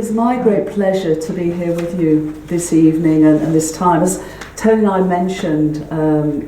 is my great pleasure to be here with you this evening and this time. As Tony and I mentioned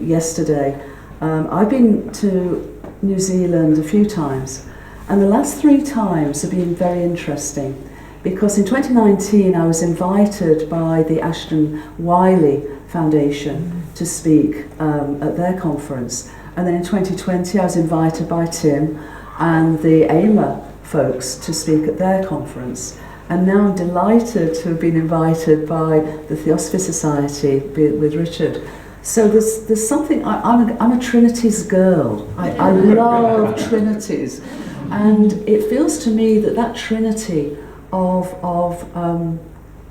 yesterday, I've been to New Zealand a few times, and the last 3 times have been very interesting, because in 2019 I was invited by the Ashton Wiley Foundation to speak at their conference, and then in 2020 I was invited by Tim and the AIMA folks to speak at their conference. And now I'm delighted to have been invited by the Theosophical Society with Richard. So there's something, I'm a Trinities girl. I love Trinities. And it feels to me that Trinity of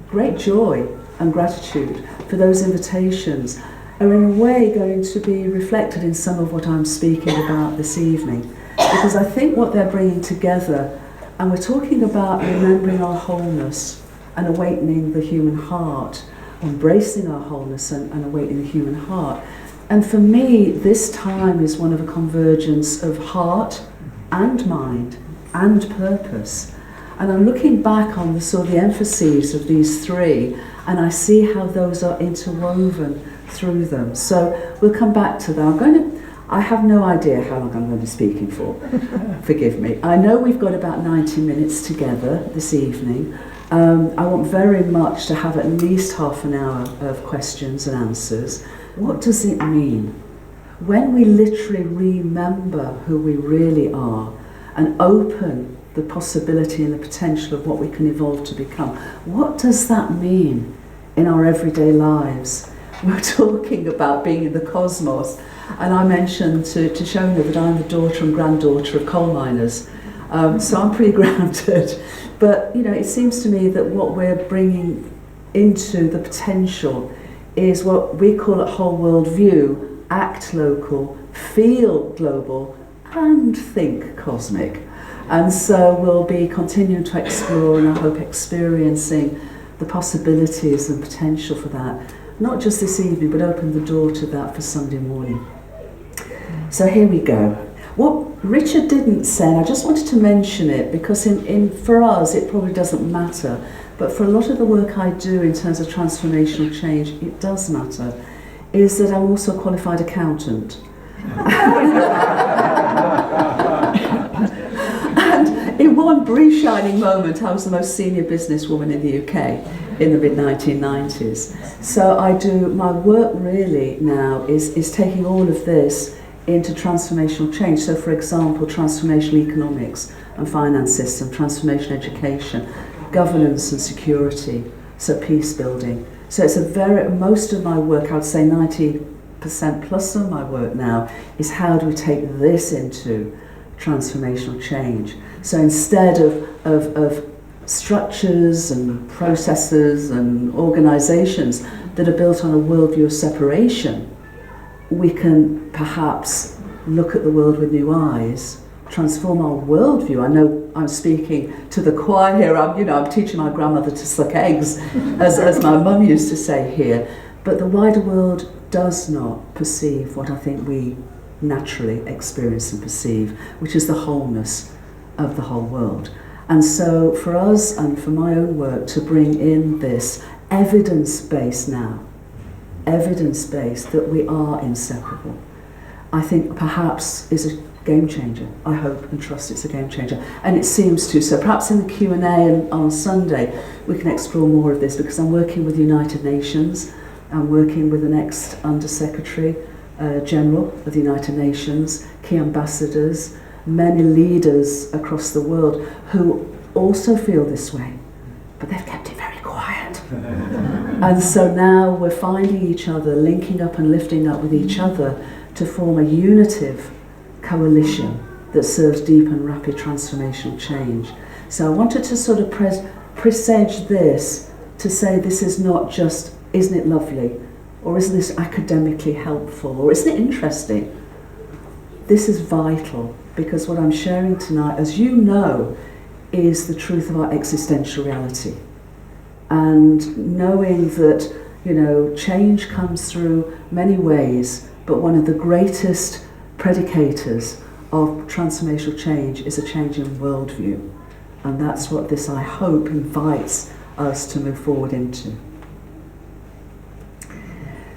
great joy and gratitude for those invitations are in a way going to be reflected in some of what I'm speaking about this evening. Because I think what they're bringing together, and we're talking about remembering our wholeness and awakening the human heart, embracing our wholeness and awakening the human heart. And for me, this time is one of a convergence of heart and mind and purpose. And I'm looking back on the emphases of these 3, and I see how those are interwoven through them. So we'll come back to that. I have no idea how long I'm going to be speaking for. Forgive me. I know we've got about 90 minutes together this evening. I want very much to have at least half an hour of questions and answers. What does it mean when we literally remember who we really are and open the possibility and the potential of what we can evolve to become? What does that mean in our everyday lives? We're talking about being in the cosmos. And I mentioned to Shona that I'm the daughter and granddaughter of coal miners, so I'm pretty grounded. But it seems to me that what we're bringing into the potential is what we call a whole world view: act local, feel global, and think cosmic. And so we'll be continuing to explore, and I hope experiencing the possibilities and potential for that, not just this evening, but open the door to that for Sunday morning. So here we go. What Richard didn't say, and I just wanted to mention it because for us it probably doesn't matter, but for a lot of the work I do in terms of transformational change, it does matter, is that I'm also a qualified accountant. And in one brief shining moment, I was the most senior businesswoman in the UK in the mid-1990s. So my work really now is taking all of this into transformational change. So for example, transformational economics and finance system, transformational education, governance and security, so peace building. So it's most of my work, I would say 90% plus of my work now, is how do we take this into transformational change. So instead of structures and processes and organizations that are built on a worldview of separation, we can perhaps look at the world with new eyes, transform our worldview. I know I'm speaking to the choir here. I'm teaching my grandmother to suck eggs, as my mum used to say here. But the wider world does not perceive what I think we naturally experience and perceive, which is the wholeness of the whole world. And so for us and for my own work to bring in this evidence-based now, evidence-based that we are inseparable, I think perhaps is a game changer. I hope and trust it's a game changer. And it seems to. So perhaps in the Q&A on Sunday we can explore more of this, because I'm working with the United Nations. I'm working with the next Under-Secretary General of the United Nations, key ambassadors, many leaders across the world who also feel this way, but they've kept it very quiet. And so now we're finding each other, linking up and lifting up with each other to form a unitive coalition that serves deep and rapid transformational change. So I wanted to sort of presage this to say this is not just, isn't it lovely, or isn't this academically helpful, or isn't it interesting? This is vital, because what I'm sharing tonight, as you know, is the truth of our existential reality. And knowing that, change comes through many ways, but one of the greatest predicators of transformational change is a change in worldview. And that's what this, I hope, invites us to move forward into.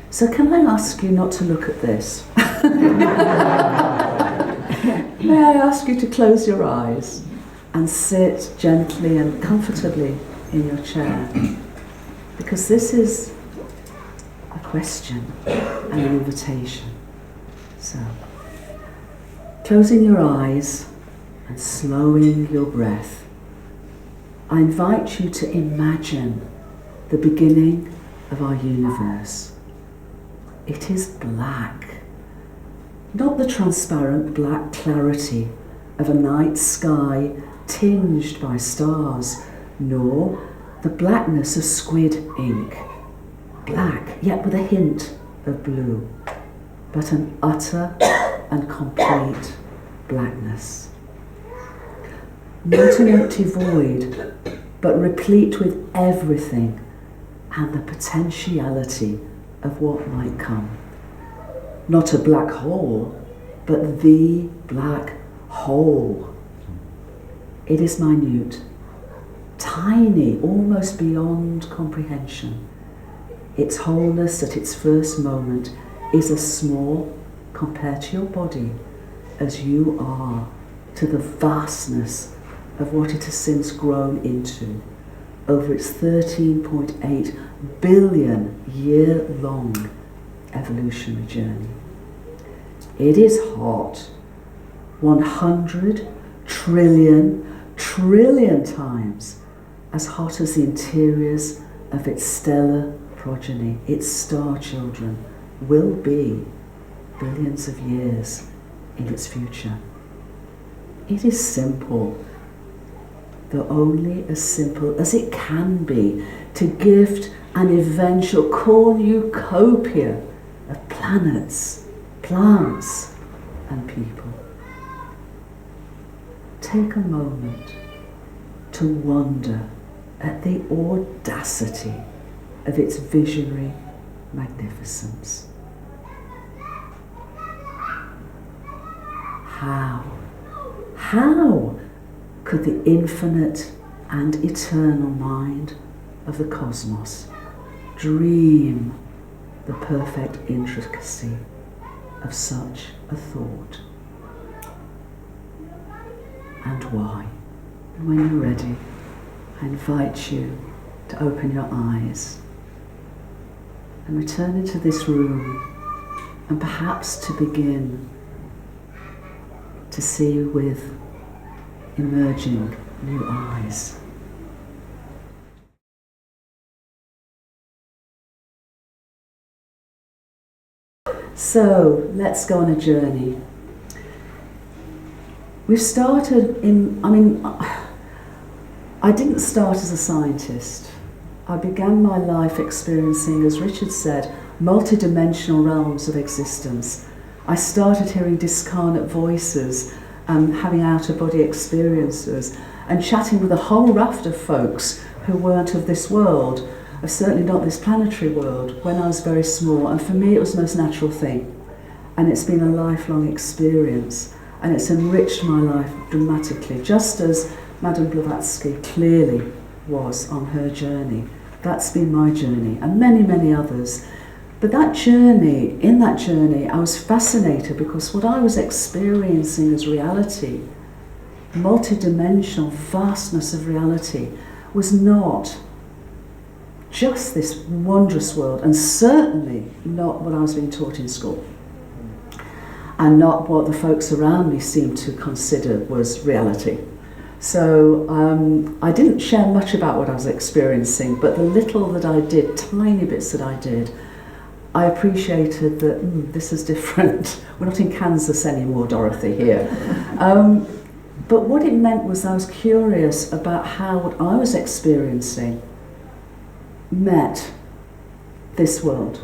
So can I ask you not to look at this? May I ask you to close your eyes and sit gently and comfortably in your chair? Because this is a question and an invitation. So, closing your eyes and slowing your breath, I invite you to imagine the beginning of our universe. It is black, not the transparent black clarity of a night sky tinged by stars, nor the blackness of squid ink. Black, yet with a hint of blue, but an utter and complete blackness. Not an empty void, but replete with everything and the potentiality of what might come. Not a black hole, but the black hole. It is minute, tiny, almost beyond comprehension. Its wholeness at its first moment is as small, compared to your body, as you are to the vastness of what it has since grown into over its 13.8 billion year-long evolutionary journey. It is hot, 100 trillion times as hot as the interiors of its stellar progeny, its star children, will be billions of years in its future. It is simple, though only as simple as it can be, to gift an eventual cornucopia of planets, plants, and people. Take a moment to wonder at the audacity of its visionary magnificence. How could the infinite and eternal mind of the cosmos dream the perfect intricacy of such a thought? And why? And when you're ready, I invite you to open your eyes and return into this room, and perhaps to begin to see with emerging new eyes. So let's go on a journey. We've started I didn't start as a scientist. I began my life experiencing, as Richard said, multidimensional realms of existence. I started hearing discarnate voices, having out-of-body experiences, and chatting with a whole raft of folks who weren't of this world, certainly not this planetary world, when I was very small. And for me it was the most natural thing. And it's been a lifelong experience, and it's enriched my life dramatically, just as Madame Blavatsky clearly was on her journey. That's been my journey, and many, many others. But in that journey, I was fascinated because what I was experiencing as reality, multidimensional vastness of reality, was not just this wondrous world, and certainly not what I was being taught in school, and not what the folks around me seemed to consider was reality. So I didn't share much about what I was experiencing, but the little that I did, tiny bits that I did, I appreciated that this is different. We're not in Kansas anymore, Dorothy, here. But what it meant was I was curious about how what I was experiencing met this world,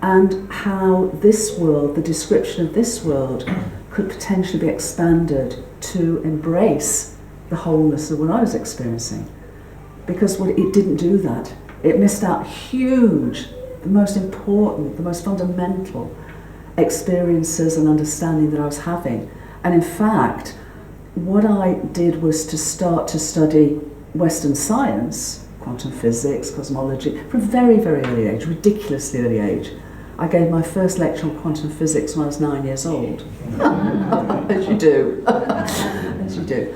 and how this world, the description of this world, could potentially be expanded to embrace the wholeness of what I was experiencing. Because it didn't do that. It missed out huge, the most important, the most fundamental experiences and understanding that I was having. And in fact, what I did was to start to study Western science, quantum physics, cosmology, from a very, very early age, ridiculously early age. I gave my first lecture on quantum physics when I was 9 years old. As you do. As you do.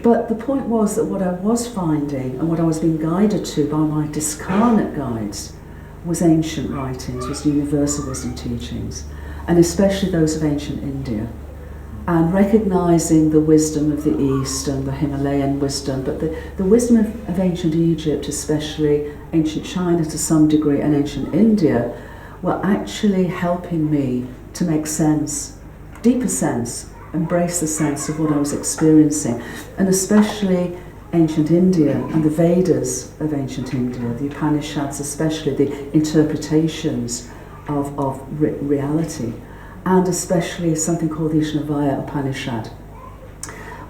But the point was that what I was finding and what I was being guided to by my discarnate guides was ancient writings, was universal wisdom teachings, and especially those of ancient India. And recognising the wisdom of the East and the Himalayan wisdom, but the wisdom of ancient Egypt, especially ancient China to some degree, and ancient India, were actually helping me to make sense, deeper sense, embrace the sense of what I was experiencing. And especially ancient India and the Vedas of ancient India, the Upanishads especially, the interpretations of reality. And especially something called the Ishnavaya Upanishad,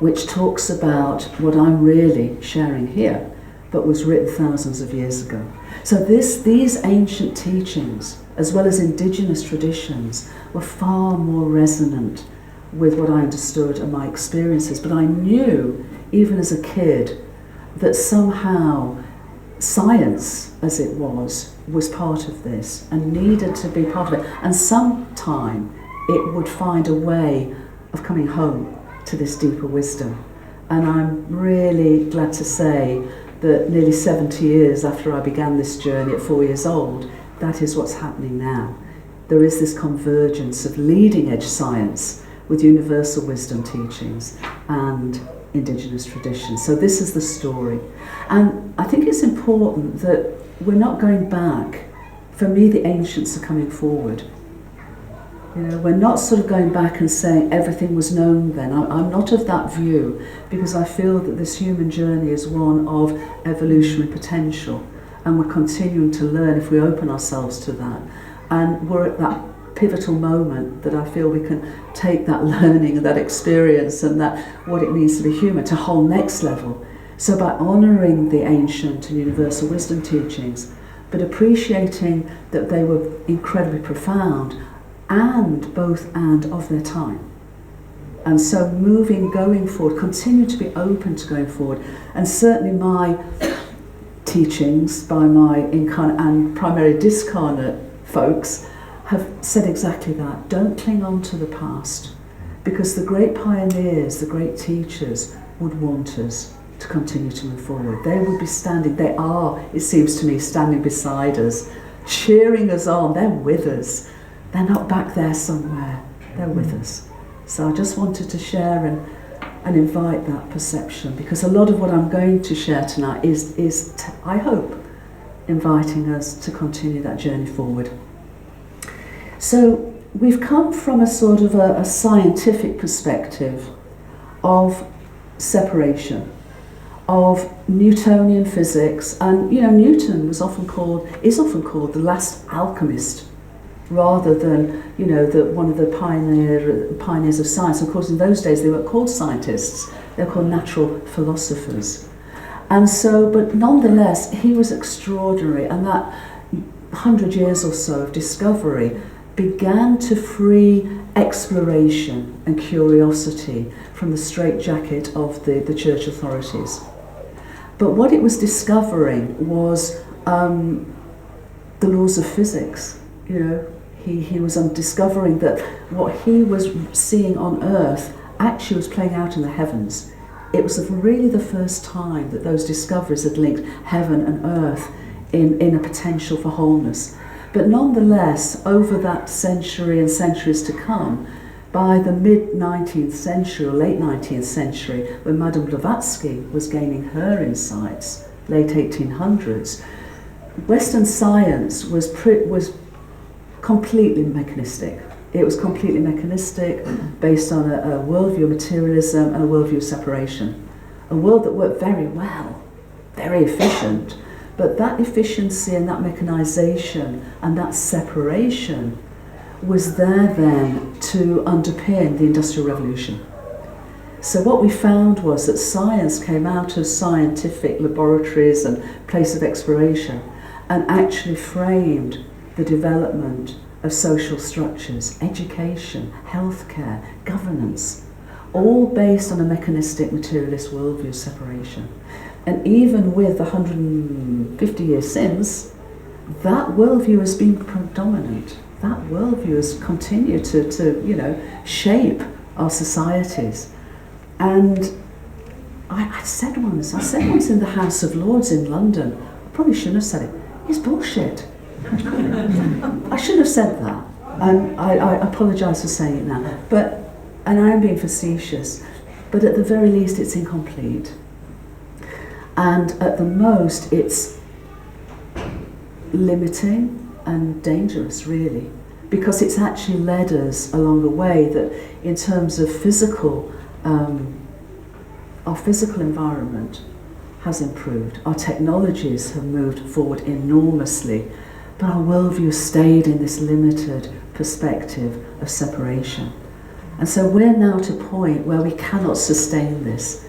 which talks about what I'm really sharing here, but was written thousands of years ago. So these ancient teachings, as well as indigenous traditions, were far more resonant with what I understood and my experiences. But I knew, even as a kid, that somehow science, as it was part of this and needed to be part of it. And sometime it would find a way of coming home to this deeper wisdom. And I'm really glad to say that nearly 70 years after I began this journey at 4 years old, that is what's happening now. There is this convergence of leading edge science with universal wisdom teachings and indigenous traditions. So this is the story. And I think it's important that we're not going back. For me, the ancients are coming forward. You know, we're not sort of going back and saying everything was known then. I'm not of that view, because I feel that this human journey is one of evolutionary potential, and we're continuing to learn if we open ourselves to that. And we're at that pivotal moment that I feel we can take that learning and that experience and that what it means to be human to a whole next level. So by honouring the ancient and universal wisdom teachings, but appreciating that they were incredibly profound, and both and of their time. And so going forward, continue to be open to going forward. And certainly my teachings by my incarnate and primarily discarnate folks have said exactly that. Don't cling on to the past, because the great pioneers, the great teachers would want us to continue to move forward. They would be standing, they are, it seems to me, standing beside us, cheering us on. They're with us. They're not back there somewhere, they're with us. So I just wanted to share and invite that perception, because a lot of what I'm going to share tonight is I hope, inviting us to continue that journey forward. So we've come from a sort of a scientific perspective of separation, of Newtonian physics, and Newton is often called the last alchemist, rather than, one of the pioneers of science. Of course, in those days they weren't called scientists, they were called natural philosophers. And so, but nonetheless, he was extraordinary, and that 100 years or so of discovery began to free exploration and curiosity from the straitjacket of the church authorities. But what it was discovering was the laws of physics. He was discovering that what he was seeing on Earth actually was playing out in the heavens. It was really the first time that those discoveries had linked heaven and earth in a potential for wholeness. But nonetheless, over that century and centuries to come, by the mid-19th century or late 19th century, when Madame Blavatsky was gaining her insights, late 1800s, Western science was completely mechanistic. It was completely mechanistic, based on a worldview of materialism and a worldview of separation. A world that worked very well, very efficient, but that efficiency and that mechanization and that separation was there then to underpin the Industrial Revolution. So what we found was that science came out of scientific laboratories and place of exploration and actually framed the development of social structures, education, healthcare, governance, all based on a mechanistic materialist worldview of separation. And even with 150 years since, that worldview has been predominant. That worldview has continued to shape our societies. And I said once in the House of Lords in London, I probably shouldn't have said it, it's bullshit. I shouldn't have said that. And I apologise for saying it now. And I am being facetious, but at the very least it's incomplete. And at the most it's limiting and dangerous, really, because it's actually led us along a way that in terms of physical, our physical environment has improved, our technologies have moved forward enormously, but our worldview stayed in this limited perspective of separation. And so we're now at a point where we cannot sustain this,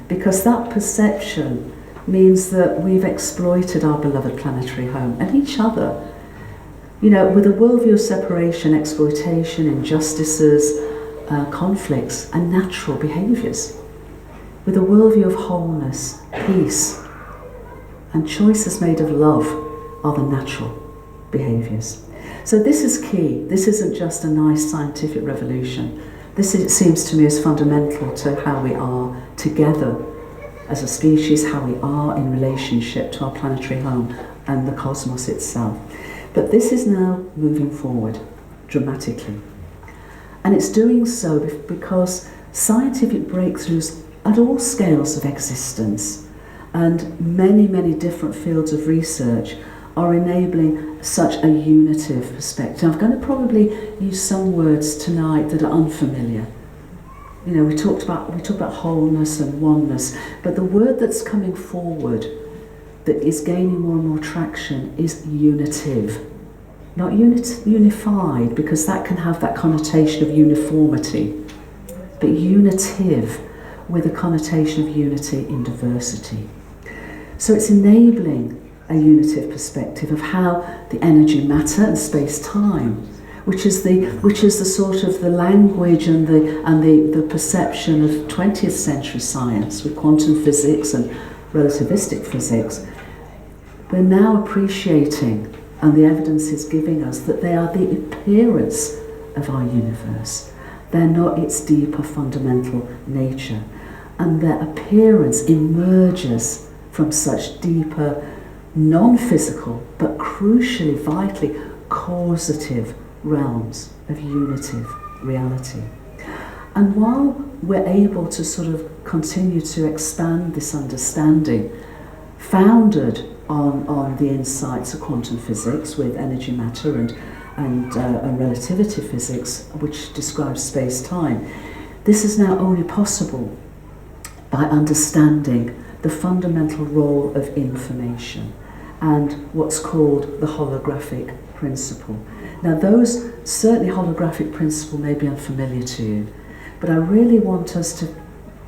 because that perception means that we've exploited our beloved planetary home and each other. You know, with a worldview of separation, exploitation, injustices, conflicts, and natural behaviours. With a worldview of wholeness, peace, and choices made of love are the natural behaviours. So this is key. This isn't just a nice scientific revolution. This, it seems to me, is fundamental to how we are together as a species, how we are in relationship to our planetary home and the cosmos itself. But this is now moving forward dramatically. And it's doing so because scientific breakthroughs at all scales of existence and many, many different fields of research are enabling such a unitive perspective. I'm going to probably use some words tonight that are unfamiliar. You know, we talked about wholeness and oneness, but the word that's coming forward that is gaining more and more traction is unitive. Not unified, because that can have that connotation of uniformity, but unitive with a connotation of unity in diversity. So it's enabling a unitive perspective of how the energy, matter and space-time, which is the sort of the language and the perception of 20th century science with quantum physics and relativistic physics, we're now appreciating, and the evidence is giving us, that they are the appearance of our universe. They're not its deeper fundamental nature. And their appearance emerges from such deeper, non-physical, but crucially, vitally, causative realms of unitive reality. And while we're able to sort of continue to expand this understanding, founded on the insights of quantum physics with energy, matter and relativity physics, which describes space-time, this is now only possible by understanding the fundamental role of information and what's called the holographic principle. Now those, certainly holographic principle may be unfamiliar to you, but I really want us to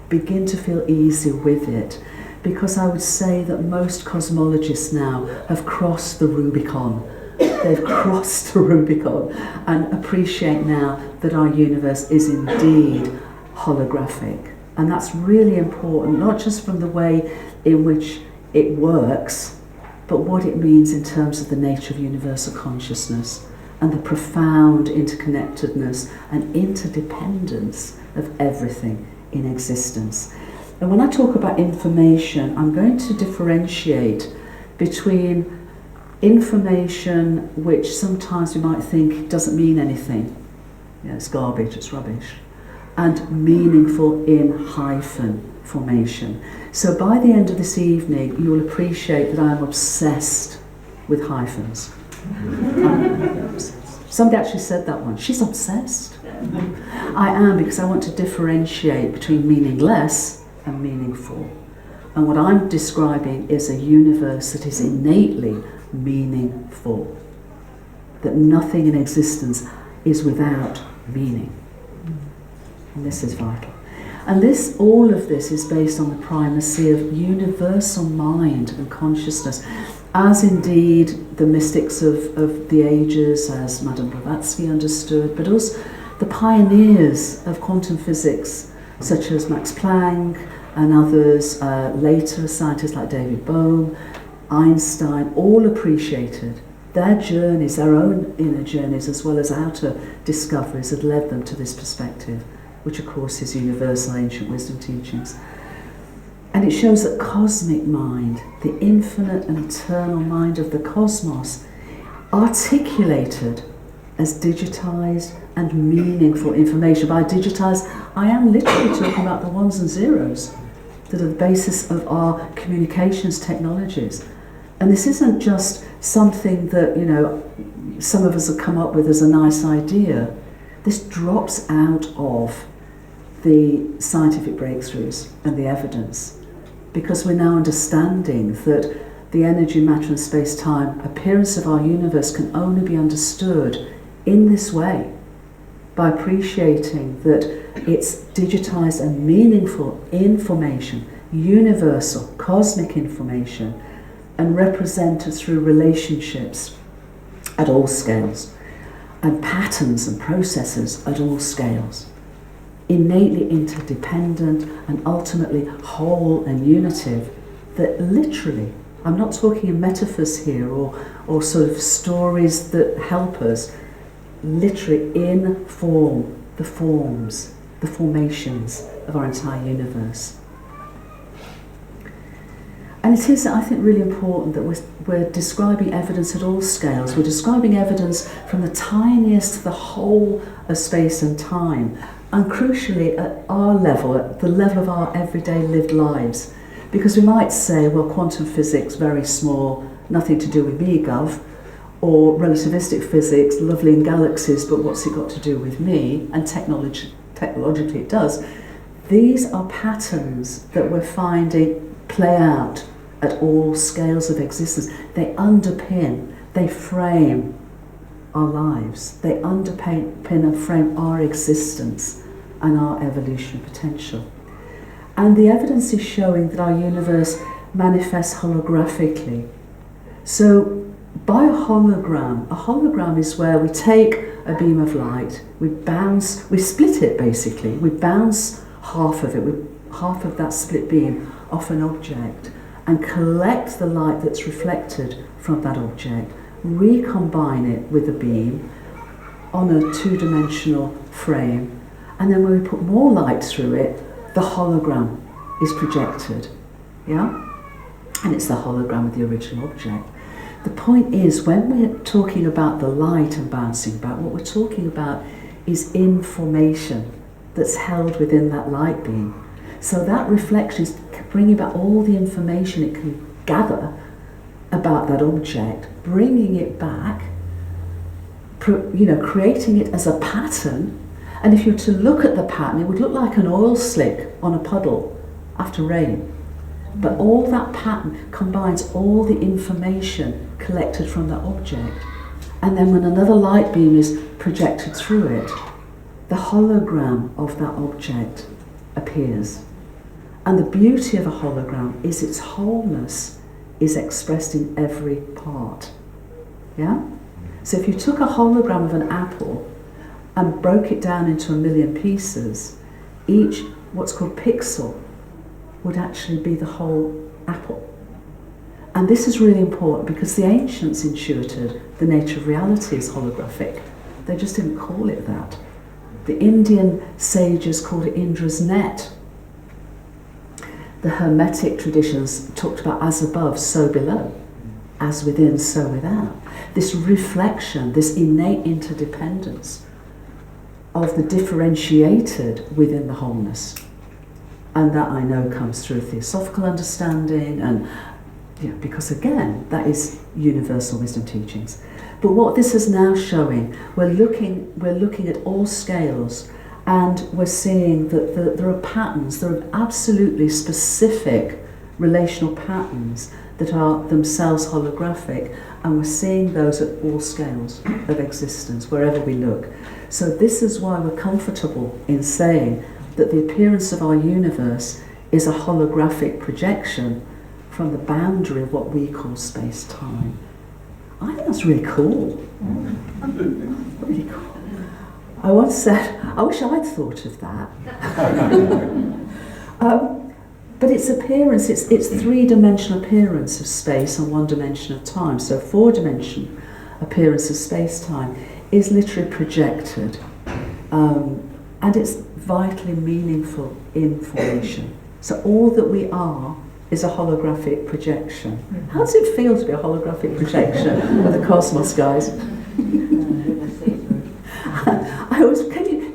begin to feel easy with it, because I would say that most cosmologists now have crossed the Rubicon. They've crossed the Rubicon and appreciate now that our universe is indeed holographic. And that's really important, not just from the way in which it works, but what it means in terms of the nature of universal consciousness and the profound interconnectedness and interdependence of everything in existence. And when I talk about information, I'm going to differentiate between information which sometimes we might think doesn't mean anything. Yeah, it's garbage, it's rubbish. And meaningful in hyphen formation. So by the end of this evening, you will appreciate that I am obsessed with hyphens. Somebody actually said that one. She's obsessed. I am, because I want to differentiate between meaningless and meaningful. And what I'm describing is a universe that is innately meaningful. That nothing in existence is without meaning. And this is vital. And this, all of this is based on the primacy of universal mind and consciousness, as indeed the mystics of the ages, as Madame Blavatsky understood, but also the pioneers of quantum physics such as Max Planck and others, later scientists like David Bohm, Einstein, all appreciated their journeys, their own inner journeys, as well as outer discoveries, had led them to this perspective, which of course is universal ancient wisdom teachings. And it shows that cosmic mind, the infinite and eternal mind of the cosmos, articulated as digitized and meaningful information. By digitized, I am literally talking about the ones and zeros that are the basis of our communications technologies. And this isn't just something that, you know, some of us have come up with as a nice idea. This drops out of the scientific breakthroughs and the evidence, because we're now understanding that the energy, matter and space-time appearance of our universe can only be understood in this way, by appreciating that it's digitized and meaningful information, universal, cosmic information, and represented through relationships at all scales, and patterns and processes at all scales, innately interdependent and ultimately whole and unitive, that literally, I'm not talking in metaphors here or sort of stories that help us, literally inform the forms, the formations of our entire universe. And it is, I think, really important that we're describing evidence at all scales. We're describing evidence from the tiniest to the whole of space and time, and crucially at our level, at the level of our everyday lived lives. Because we might say, well, quantum physics, very small, nothing to do with me, gov, or relativistic physics, lovely in galaxies, but what's it got to do with me? And technologically it does. These are patterns that we're finding play out at all scales of existence. They underpin, they frame our lives. They underpin and frame our existence and our evolution potential. And the evidence is showing that our universe manifests holographically. So by a hologram is where we take a beam of light, we split it basically, we bounce half of it, half of that split beam off an object, and collect the light that's reflected from that object, recombine it with a beam on a two-dimensional frame, and then when we put more light through it, the hologram is projected, yeah? And it's the hologram of the original object. The point is, when we're talking about the light and bouncing back, what we're talking about is information that's held within that light beam. So that reflection is bringing back all the information it can gather about that object, bringing it back, creating it as a pattern. And if you were to look at the pattern, it would look like an oil slick on a puddle after rain. But all that pattern combines all the information collected from that object. And then when another light beam is projected through it, the hologram of that object appears. And the beauty of a hologram is its wholeness is expressed in every part. Yeah? So if you took a hologram of an apple and broke it down into 1,000,000 pieces, each what's called pixel would actually be the whole apple. And this is really important because the ancients intuited the nature of reality is holographic. They just didn't call it that. The Indian sages called it Indra's net. The Hermetic traditions talked about as above, so below, as within, so without. This reflection, this innate interdependence of the differentiated within the wholeness. And that I know comes through theosophical understanding, and because again, that is universal wisdom teachings. But what this is now showing, we're looking at all scales, and we're seeing that there are patterns, there are absolutely specific relational patterns that are themselves holographic, and we're seeing those at all scales of existence, wherever we look. So this is why we're comfortable in saying that the appearance of our universe is a holographic projection from the boundary of what we call space-time. I think that's really cool. Really cool. I once said, I wish I'd thought of that. But its appearance, its three-dimensional appearance of space and one dimension of time, so four-dimension appearance of space-time, is literally projected. And it's vitally meaningful information. So all that we are is a holographic projection. How does it feel to be a holographic projection of the cosmos, guys?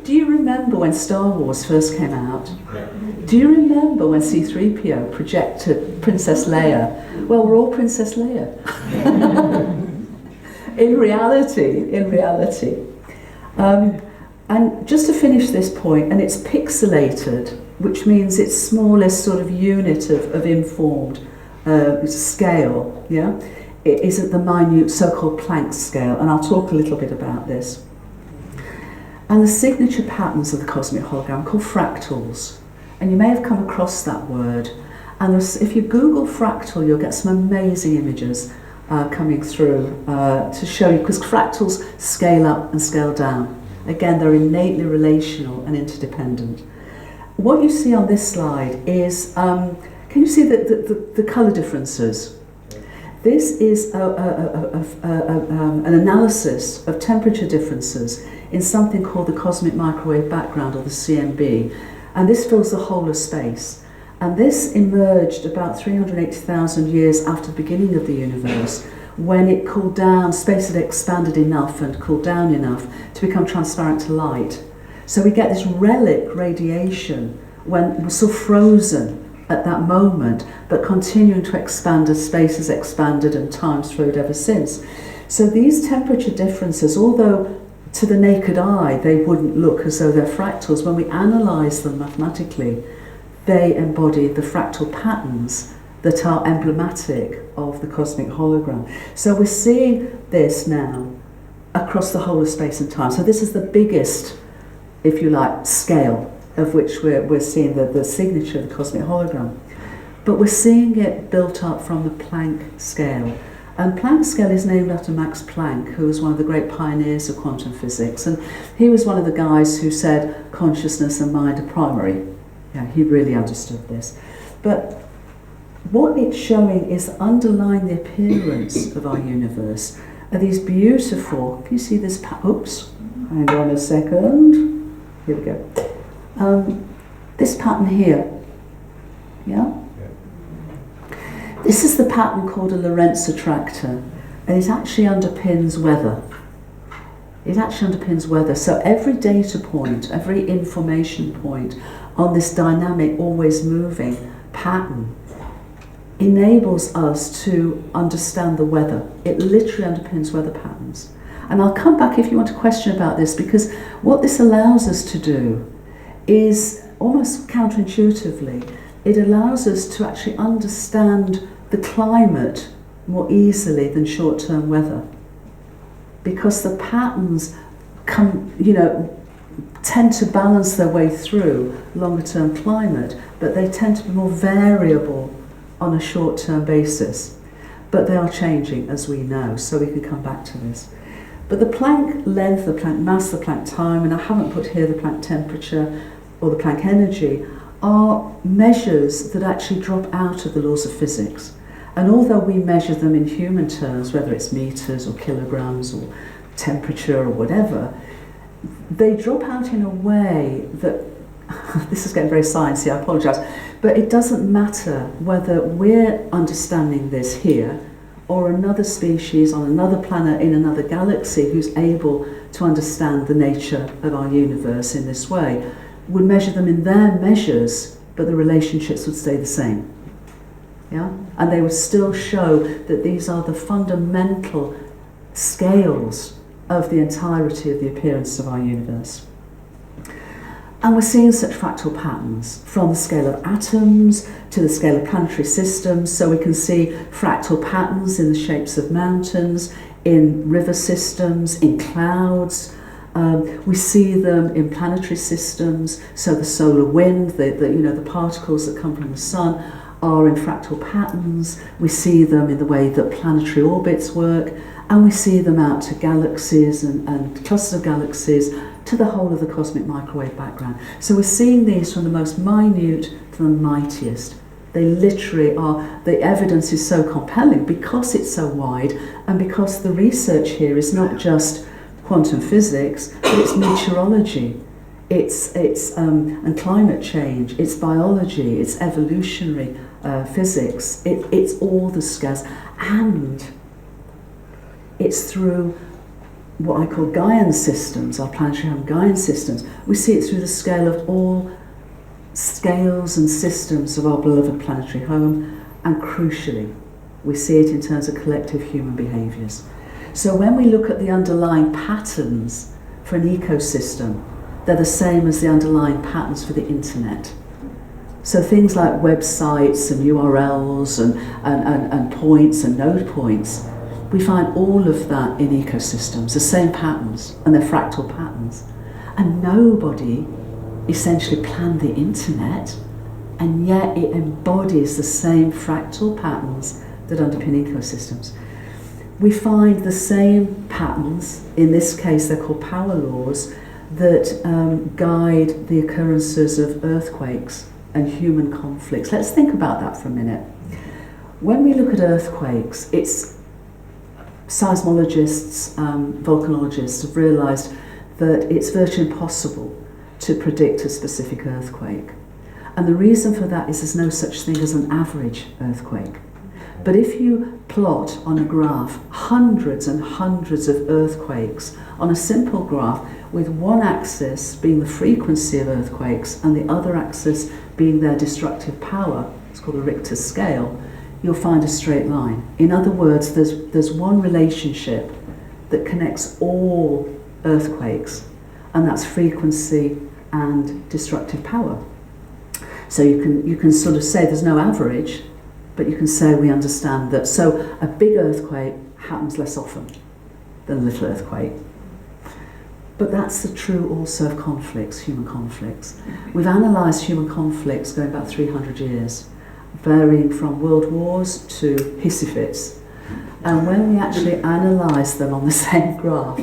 Do you remember when Star Wars first came out? Do you remember when C-3PO projected Princess Leia? Well, we're all Princess Leia. in reality. And just to finish this point, and it's pixelated, which means its smallest sort of unit of informed scale, yeah? It is at the minute so-called Planck scale, and I'll talk a little bit about this. And the signature patterns of the cosmic hologram are called fractals. And you may have come across that word. And if you Google fractal, you'll get some amazing images coming through to show you, because fractals scale up and scale down. Again, they're innately relational and interdependent. What you see on this slide is, can you see the colour differences? This is an analysis of temperature differences in something called the cosmic microwave background, or the CMB, and this fills the whole of space. And this emerged about 380,000 years after the beginning of the universe, when it cooled down, space had expanded enough and cooled down enough to become transparent to light. So we get this relic radiation when we're still frozen at that moment, but continuing to expand as space has expanded and time's flowed ever since. So these temperature differences, although to the naked eye they wouldn't look as though they're fractals, when we analyse them mathematically, they embody the fractal patterns that are emblematic of the cosmic hologram. So we're seeing this now across the whole of space and time. So this is the biggest, if you like, scale of which we're seeing the signature of the cosmic hologram. But we're seeing it built up from the Planck scale. And Planck's scale is named after Max Planck, who was one of the great pioneers of quantum physics. And he was one of the guys who said consciousness and mind are primary. Yeah, he really understood this. But what it's showing is underlying the appearance of our universe are these beautiful, can you see this? Oops, hang on a second. Here we go. This pattern here, yeah? This is the pattern called a Lorentz attractor, and it actually underpins weather. It actually underpins weather. So every data point, every information point on this dynamic, always moving pattern enables us to understand the weather. It literally underpins weather patterns. And I'll come back if you want a question about this, because what this allows us to do is almost counterintuitively, it allows us to actually understand the climate more easily than short-term weather, because the patterns tend to balance their way through longer-term climate, but they tend to be more variable on a short-term basis. But they are changing, as we know, so we can come back to this. But the Planck length, the Planck mass, the Planck time, and I haven't put here the Planck temperature or the Planck energy, are measures that actually drop out of the laws of physics. And although we measure them in human terms, whether it's meters or kilograms or temperature or whatever, they drop out in a way that, this is getting very sciencey, I apologise, but it doesn't matter whether we're understanding this here or another species on another planet in another galaxy who's able to understand the nature of our universe in this way. Would measure them in their measures, but the relationships would stay the same. Yeah? And they would still show that these are the fundamental scales of the entirety of the appearance of our universe. And we're seeing such fractal patterns from the scale of atoms to the scale of planetary systems. So we can see fractal patterns in the shapes of mountains, in river systems, in clouds. We see them in planetary systems. So the solar wind, the particles that come from the sun are in fractal patterns. We see them in the way that planetary orbits work, and we see them out to galaxies and clusters of galaxies to the whole of the cosmic microwave background. So we're seeing these from the most minute to the mightiest. They literally are, the evidence is so compelling because it's so wide, and because the research here is not just quantum physics, but it's meteorology, it's and climate change, it's biology, it's evolutionary physics, it's all the scales, and it's through what I call Gaian systems, our planetary home Gaian systems. We see it through the scale of all scales and systems of our beloved planetary home, and crucially, we see it in terms of collective human behaviours. So when we look at the underlying patterns for an ecosystem, they're the same as the underlying patterns for the internet. So things like websites and URLs and points and node points, we find all of that in ecosystems, the same patterns, and they're fractal patterns. And nobody essentially planned the internet, and yet it embodies the same fractal patterns that underpin ecosystems. We find the same patterns, in this case they're called power laws, that guide the occurrences of earthquakes and human conflicts. Let's think about that for a minute. When we look at earthquakes, it's seismologists, volcanologists have realised that it's virtually impossible to predict a specific earthquake. And the reason for that is there's no such thing as an average earthquake. But if you plot on a graph hundreds and hundreds of earthquakes on a simple graph, with one axis being the frequency of earthquakes and the other axis being their destructive power, it's called a Richter scale, you'll find a straight line. In other words, there's one relationship that connects all earthquakes, and that's frequency and destructive power. So you can sort of say there's no average, but you can say we understand that. So a big earthquake happens less often than a little earthquake. But that's the true also of conflicts, human conflicts. We've analysed human conflicts going back 300 years, varying from world wars to hissy fits. And when we actually analyse them on the same graph,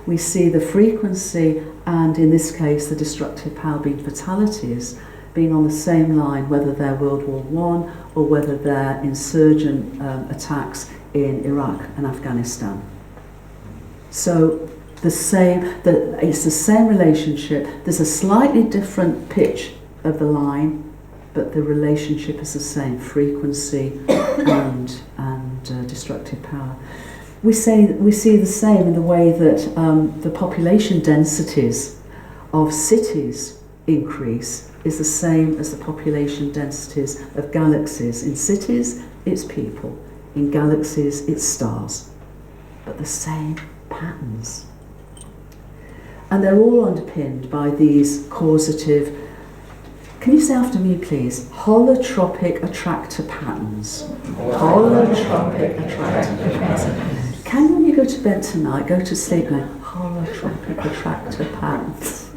we see the frequency and, in this case, the destructive power being fatalities being on the same line, whether they're World War I or whether they're insurgent attacks in Iraq and Afghanistan. So it's the same relationship. There's a slightly different pitch of the line, but the relationship is the same, frequency and destructive power. We see the same in the way that the population densities of cities increase is the same as the population densities of galaxies. In cities, it's people. In galaxies, it's stars. But the same patterns. And they're all underpinned by these causative, can you say after me please, holotropic attractor patterns. Holotropic attractor patterns. Can you, when you go to bed tonight, go to sleep like holotropic attractor patterns?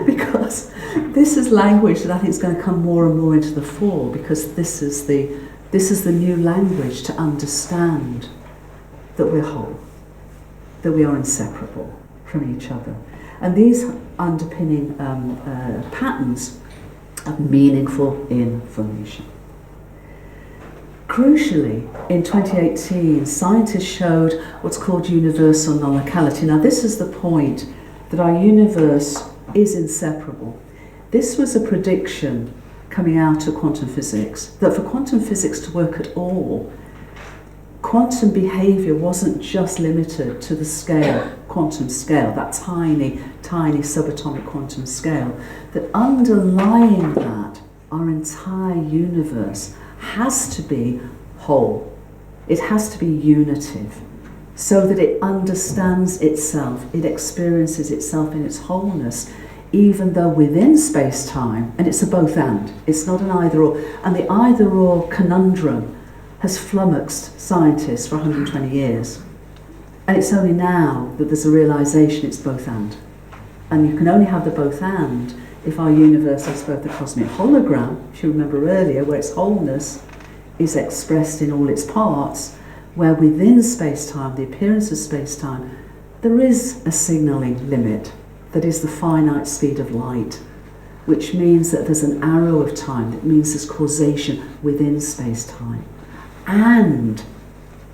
Because this is language that I think is going to come more and more into the fore, because this is the new language to understand that we're whole, that we are inseparable from each other. And these underpinning patterns are meaningful information. Crucially, in 2018, scientists showed what's called universal non-locality. Now, this is the point that our universe is inseparable. This was a prediction coming out of quantum physics, that for quantum physics to work at all, quantum behaviour wasn't just limited to the scale, quantum scale, that tiny, tiny subatomic quantum scale, that underlying that, our entire universe has to be whole. It has to be unitive, so that it understands itself, it experiences itself in its wholeness, even though within space-time, and it's a both and, it's not an either-or, and the either-or conundrum has flummoxed scientists for 120 years. And it's only now that there's a realisation it's both and. And you can only have the both and if our universe is both a cosmic hologram, if you remember earlier, where its wholeness is expressed in all its parts, where within space-time, the appearance of space-time, there is a signalling limit. that is the finite speed of light, which means that there's an arrow of time, that means there's causation within space-time. And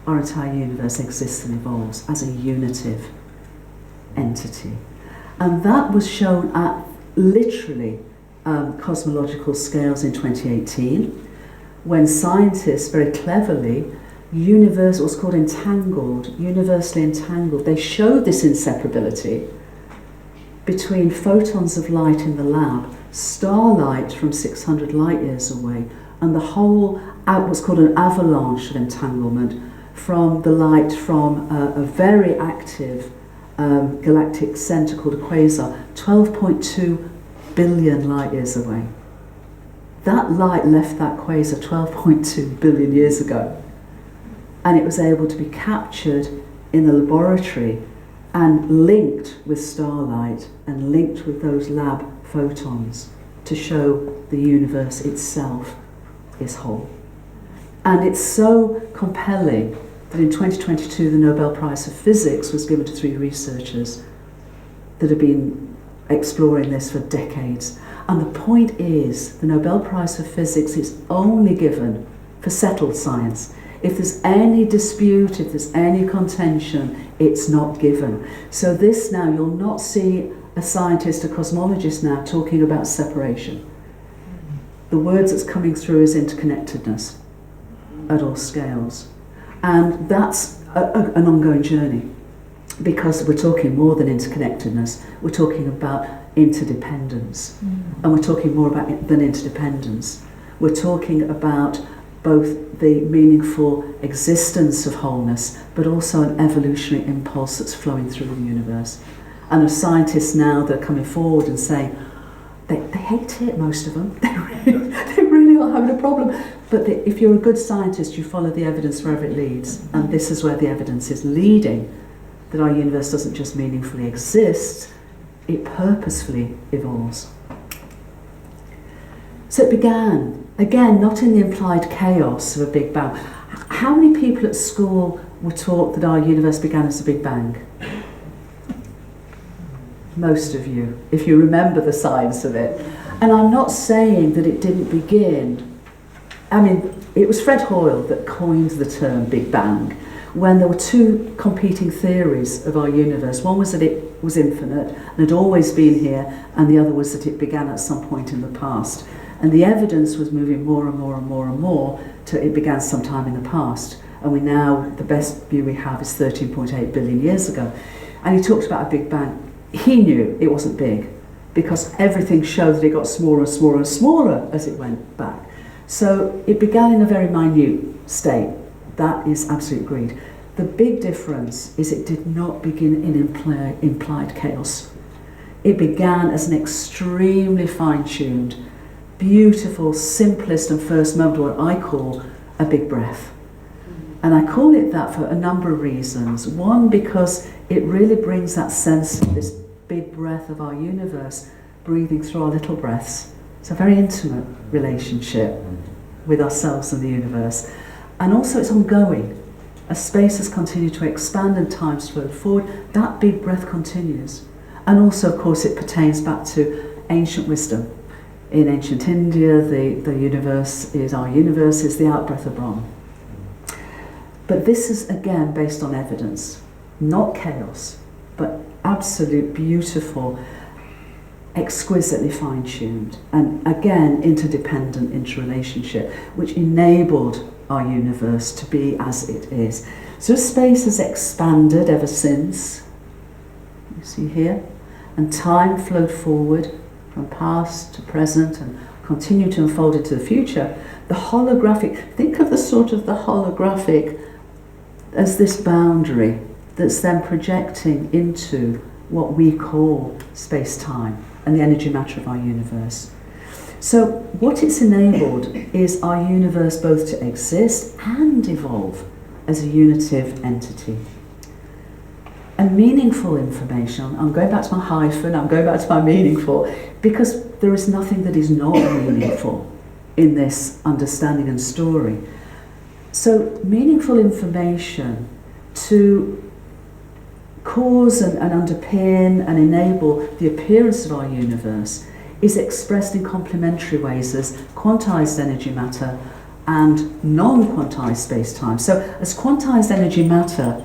our entire universe exists and evolves as a unitive entity. And that was shown at literally cosmological scales in 2018, when scientists very cleverly, what's called universally entangled, they showed this inseparability between photons of light in the lab, starlight from 600 light years away, and the whole, what's called an avalanche of entanglement from the light from a very active galactic centre called a quasar, 12.2 billion light years away. That light left that quasar 12.2 billion years ago, and it was able to be captured in the laboratory and linked with starlight and linked with those lab photons to show the universe itself is whole. And it's so compelling that in 2022 the Nobel Prize for Physics was given to 3 researchers that have been exploring this for decades. And the point is, the Nobel Prize for Physics is only given for settled science. If there's any dispute, if there's any contention, it's not given. So this now, you'll not see a scientist, a cosmologist now talking about separation. The words that's coming through is interconnectedness at all scales. And that's an ongoing journey, because we're talking more than interconnectedness, we're talking about interdependence. And we're talking more about than interdependence. We're talking about both the meaningful existence of wholeness, but also an evolutionary impulse that's flowing through the universe. And there are scientists now that are coming forward and saying, they hate it, most of them. They really are having a problem. But if you're a good scientist, you follow the evidence wherever it leads. And this is where the evidence is leading, that our universe doesn't just meaningfully exist, it purposefully evolves. So it began, again, not in the implied chaos of a Big Bang. How many people at school were taught that our universe began as a Big Bang? Most of you, if you remember the science of it. And I'm not saying that it didn't begin. I mean, it was Fred Hoyle that coined the term Big Bang when there were 2 competing theories of our universe. One was that it was infinite and had always been here, and the other was that it began at some point in the past. And the evidence was moving more and more and more and more to it began sometime in the past. And we now, the best view we have is 13.8 billion years ago. And he talked about a Big Bang. He knew it wasn't big, because everything showed that it got smaller and smaller and smaller as it went back. So it began in a very minute state. That is absolute agreed. The big difference is it did not begin in implied chaos. It began as an extremely fine-tuned, beautiful, simplest and first moment, what I call a big breath. And I call it that for a number of reasons. One, because it really brings that sense of this big breath of our universe breathing through our little breaths. It's a very intimate relationship with ourselves and the universe. And also it's ongoing. As space has continued to expand and time's flowed forward, that big breath continues. And also, of course, it pertains back to ancient wisdom. In ancient India, the universe is the out-breath of Brahma. But this is, again, based on evidence. Not chaos, but absolute, beautiful, exquisitely fine-tuned, and again, interdependent interrelationship, which enabled our universe to be as it is. So space has expanded ever since, you see here, and time flowed forward from past to present and continue to unfold into the future. The holographic, think of the sort of the holographic as this boundary that's then projecting into what we call space-time and the energy matter of our universe. So what it's enabled is our universe both to exist and evolve as a unitive entity. And meaningful information, I'm going back to my hyphen, I'm going back to my meaningful, because there is nothing that is not meaningful in this understanding and story. So meaningful information to cause and underpin and enable the appearance of our universe is expressed in complementary ways as quantized energy matter and non-quantized space-time. So as quantized energy matter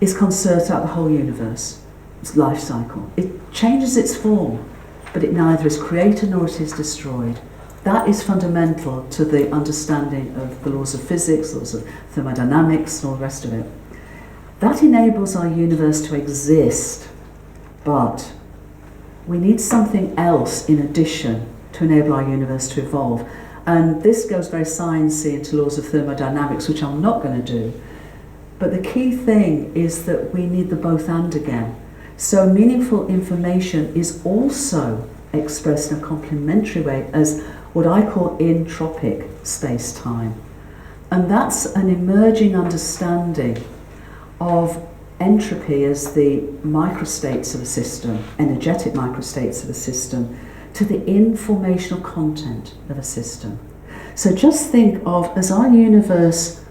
is conserved throughout the whole universe, its life cycle, it changes its form, but it neither is created nor it is destroyed. That is fundamental to the understanding of the laws of physics, laws of thermodynamics, and all the rest of it. That enables our universe to exist, but we need something else in addition to enable our universe to evolve. And this goes very sciencey into laws of thermodynamics, which I'm not going to do. But the key thing is that we need the both and again. So meaningful information is also expressed in a complementary way as what I call entropic space-time. And that's an emerging understanding of entropy as the microstates of a system, energetic microstates of a system, to the informational content of a system. So just think of, as our universe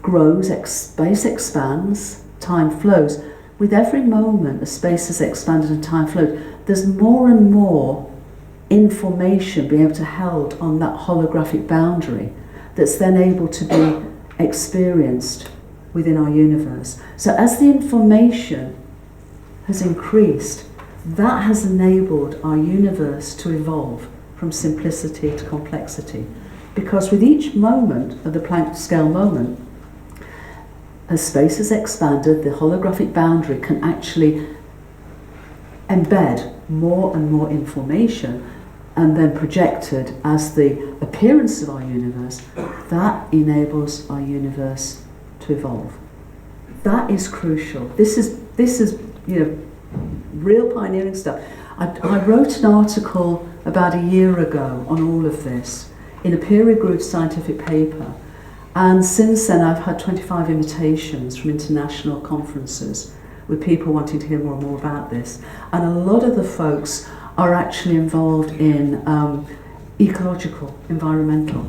grows, space expands, time flows, with every moment as space has expanded and time flowed, there's more and more information being able to held on that holographic boundary that's then able to be experienced within our universe. So as the information has increased, that has enabled our universe to evolve from simplicity to complexity. Because with each moment of the Planck scale moment, as space has expanded, the holographic boundary can actually embed more and more information and then projected as the appearance of our universe. That enables our universe to evolve. That is crucial. This is real pioneering stuff. I wrote an article about a year ago on all of this in a peer-reviewed scientific paper, and since then I've had 25 invitations from international conferences with people wanting to hear more and more about this, and a lot of the folks are actually involved in ecological, environmental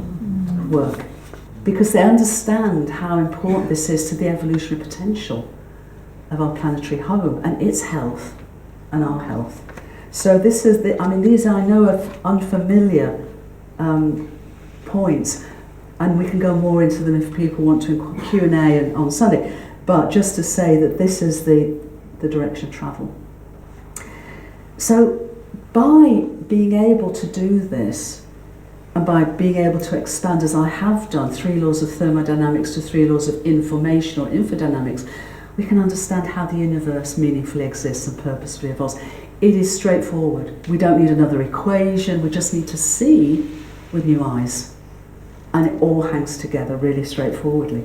work, because they understand how important this is to the evolutionary potential of our planetary home and its health and our health. So this is these I know are unfamiliar points, and we can go more into them if people want to in Q&A on Sunday, but just to say that this is the direction of travel. So by being able to do this, and by being able to expand, as I have done, 3 laws of thermodynamics to 3 laws of information or infodynamics, we can understand how the universe meaningfully exists and purposefully evolves. It is straightforward. We don't need another equation, we just need to see with new eyes. And it all hangs together really straightforwardly.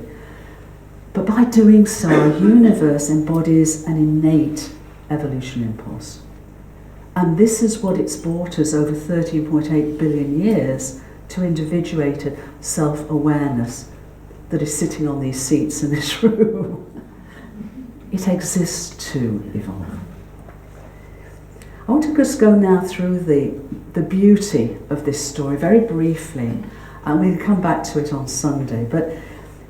But by doing so, our universe embodies an innate evolutionary impulse. And this is what it's brought us over 13.8 billion years to individuated self-awareness that is sitting on these seats in this room. It exists to evolve. I want to just go now through the beauty of this story very briefly, and we'll come back to it on Sunday. But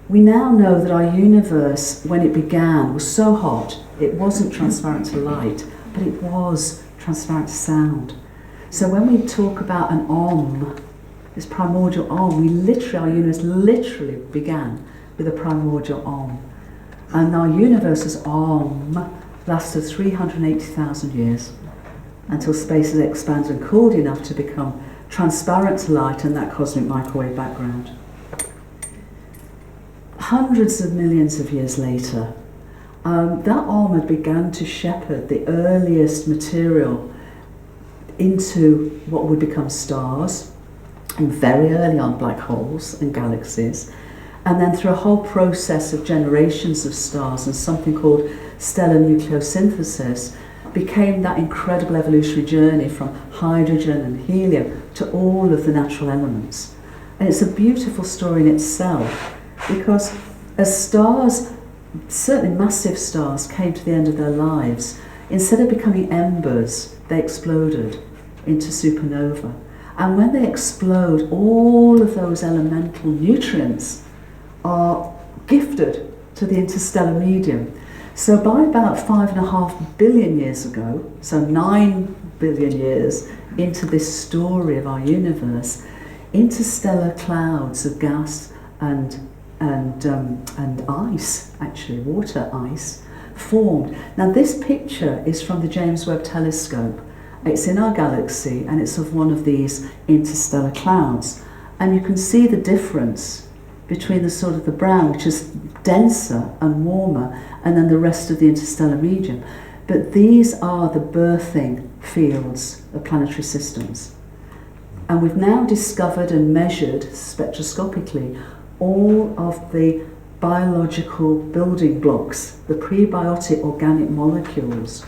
we now know that our universe, when it began, was so hot, it wasn't transparent to light, but it was transparent to sound. So when we talk about an Om, this primordial Om, our universe literally began with a primordial Om. And our universe's Om lasted 380,000 years until space has expanded and cooled enough to become transparent to light and that cosmic microwave background. Hundreds of millions of years later, that Om had begun to shepherd the earliest material into what would become stars, and very early on black holes and galaxies, and then through a whole process of generations of stars and something called stellar nucleosynthesis, became that incredible evolutionary journey from hydrogen and helium to all of the natural elements. And it's a beautiful story in itself, because as stars, certainly massive stars, came to the end of their lives, instead of becoming embers, they exploded into supernova. And when they explode, all of those elemental nutrients are gifted to the interstellar medium. So by about 5.5 billion years ago, so 9 billion years into this story of our universe, interstellar clouds of gas and ice, actually water ice, formed. Now this picture is from the James Webb Telescope. It's in our galaxy and it's of one of these interstellar clouds. And you can see the difference between the sort of the brown, which is denser and warmer, and then the rest of the interstellar medium. But these are the birthing fields of planetary systems. And we've now discovered and measured spectroscopically all of the biological building blocks, the prebiotic organic molecules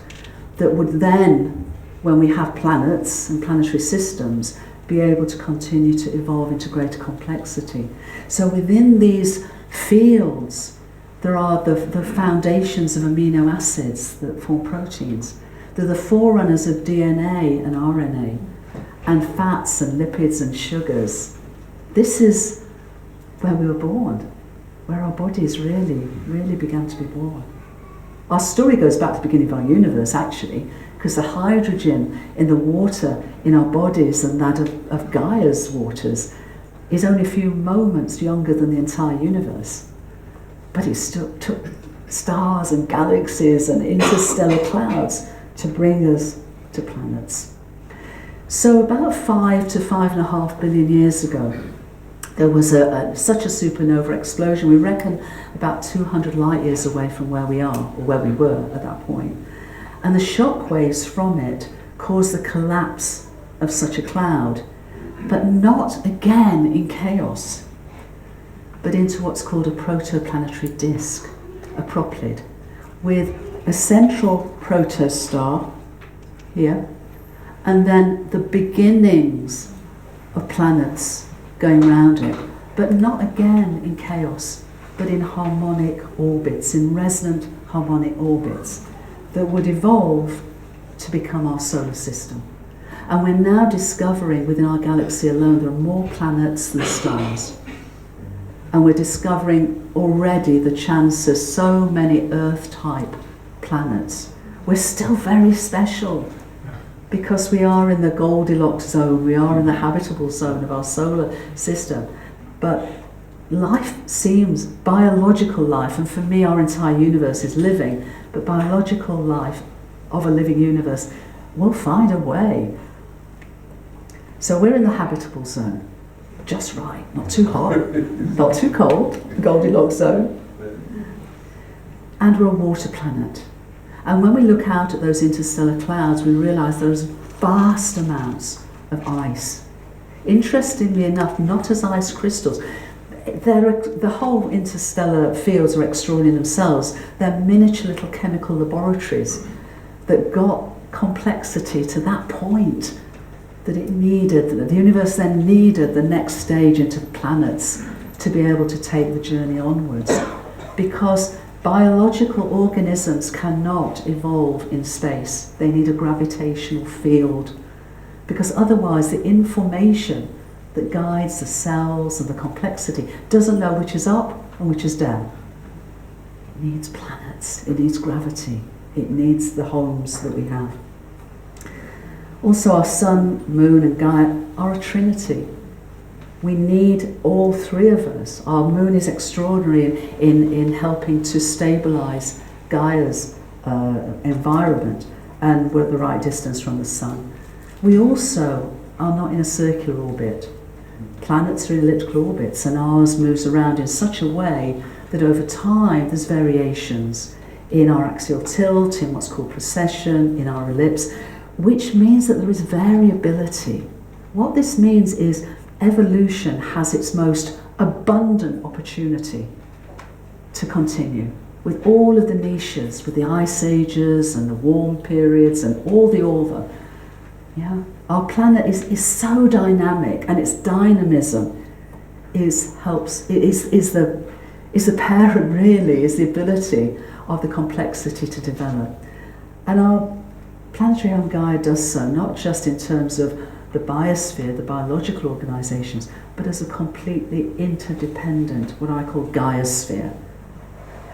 that would then, when we have planets and planetary systems, be able to continue to evolve into greater complexity. So within these fields, there are the foundations of amino acids that form proteins. They're the forerunners of DNA and RNA, and fats and lipids and sugars. This is where we were born, where our bodies really began to be born. Our story goes back to the beginning of our universe, actually, because the hydrogen in the water in our bodies and that of Gaia's waters is only a few moments younger than the entire universe. But it still took stars and galaxies and interstellar clouds to bring us to planets. So about 5 to 5.5 billion years ago, there was such a supernova explosion. We reckon about 200 light years away from where we are, or where we were at that point. And the shock waves from it caused the collapse of such a cloud, but not again in chaos, but into what's called a protoplanetary disk, a proplid, with a central protostar here, and then the beginnings of planets going around it, but not again in chaos, but in harmonic orbits, in resonant harmonic orbits that would evolve to become our solar system. And we're now discovering within our galaxy alone there are more planets than stars. And we're discovering already the chance of so many Earth-type planets. We're still very special because we are in the Goldilocks zone, we are in the habitable zone of our solar system. But life seems, biological life, and for me our entire universe is living, but biological life of a living universe will find a way. So we're in the habitable zone, just right, not too hot, not too cold, the Goldilocks zone. And we're a water planet. And when we look out at those interstellar clouds, we realise there's vast amounts of ice. Interestingly enough, not as ice crystals. The whole interstellar fields are extraordinary themselves. They're miniature little chemical laboratories that got complexity to that point that it needed, that the universe then needed the next stage into planets to be able to take the journey onwards. Because biological organisms cannot evolve in space. They need a gravitational field. Because otherwise the information that guides the cells and the complexity doesn't know which is up and which is down. It needs planets, it needs gravity, it needs the homes that we have. Also our sun, moon and Gaia are a trinity. We need all three of us. Our moon is extraordinary in helping to stabilise Gaia's environment, and we're at the right distance from the sun. We also are not in a circular orbit. Planets are in elliptical orbits, and ours moves around in such a way that over time there's variations in our axial tilt, in what's called precession, in our ellipse, which means that there is variability. What this means is evolution has its most abundant opportunity to continue with all of the niches, with the ice ages and the warm periods and all the other. Yeah, our planet is so dynamic, and its dynamism is the parent, really, is the ability of the complexity to develop. And our planetary home Gaia does so, not just in terms of the biosphere, the biological organisations, but as a completely interdependent, what I call Gaiosphere.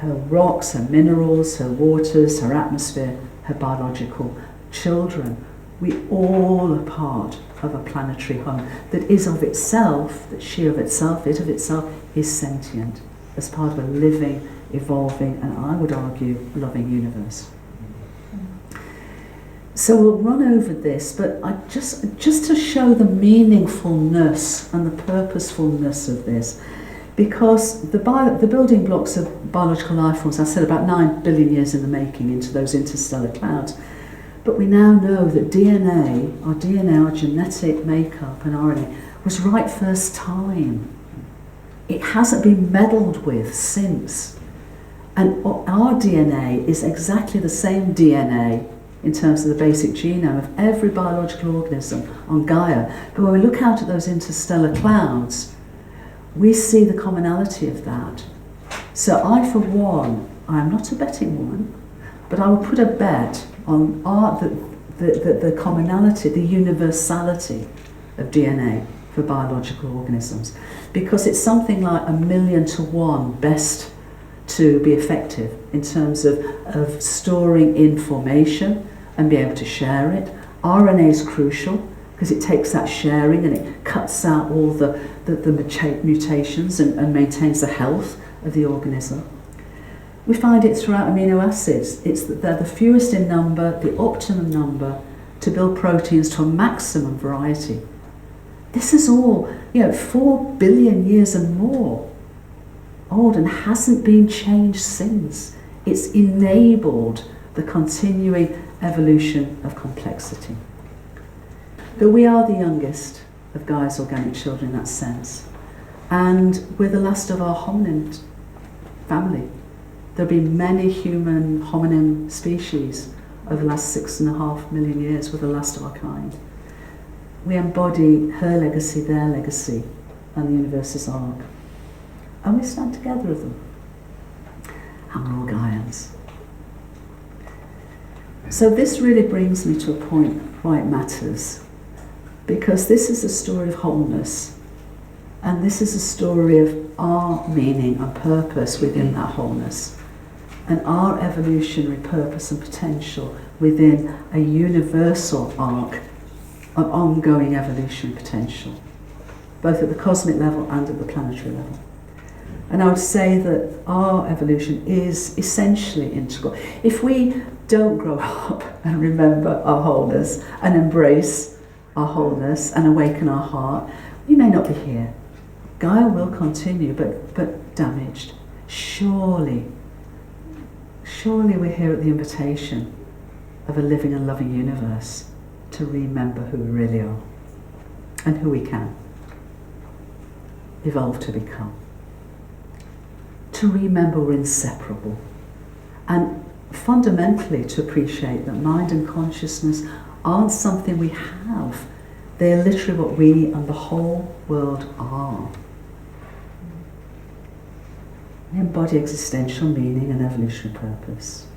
her rocks, her minerals, her waters, her atmosphere, her biological children. We all are part of a planetary home that is of itself, that she of itself, it of itself, is sentient, as part of a living, evolving, and I would argue, loving universe. So we'll run over this, but I just to show the meaningfulness and the purposefulness of this, because the building blocks of biological life forms, I said about 9 billion years in the making into those interstellar clouds, but we now know that DNA, our genetic makeup and RNA, was right first time. It hasn't been meddled with since. And our DNA is exactly the same DNA in terms of the basic genome of every biological organism on Gaia. But when we look out at those interstellar clouds, we see the commonality of that. So I, for one, I am not a betting woman, but I will put a bet on the commonality, the universality of DNA for biological organisms, because it's something like 1,000,000 to 1 best to be effective in terms of storing information and be able to share it. RNA is crucial because it takes that sharing and it cuts out all the mutations and maintains the health of the organism. We find it throughout amino acids. It's that they're the fewest in number, the optimum number to build proteins to a maximum variety. This is all, 4 billion years and more old and hasn't been changed since. It's enabled the continuing evolution of complexity. But we are the youngest of Gaia's organic children in that sense. And we're the last of our hominin family. There have been many human hominin species over the last 6.5 million years. We're the last of our kind. We embody her legacy, their legacy, and the universe's arc. And we stand together with them. And we're all Gaians. So this really brings me to a point why it matters. Because this is a story of wholeness. And this is a story of our meaning and purpose within that wholeness. And our evolutionary purpose and potential within a universal arc of ongoing evolutionary potential, both at the cosmic level and at the planetary level. And I would say that our evolution is essentially integral. If we don't grow up and remember our wholeness and embrace our wholeness and awaken our heart, we may not be here. Gaia will continue, but damaged. Surely we're here at the invitation of a living and loving universe to remember who we really are and who we can evolve to become. To remember we're inseparable, and fundamentally to appreciate that mind and consciousness aren't something we have. They're literally what we and the whole world are. They embody existential meaning and evolutionary purpose.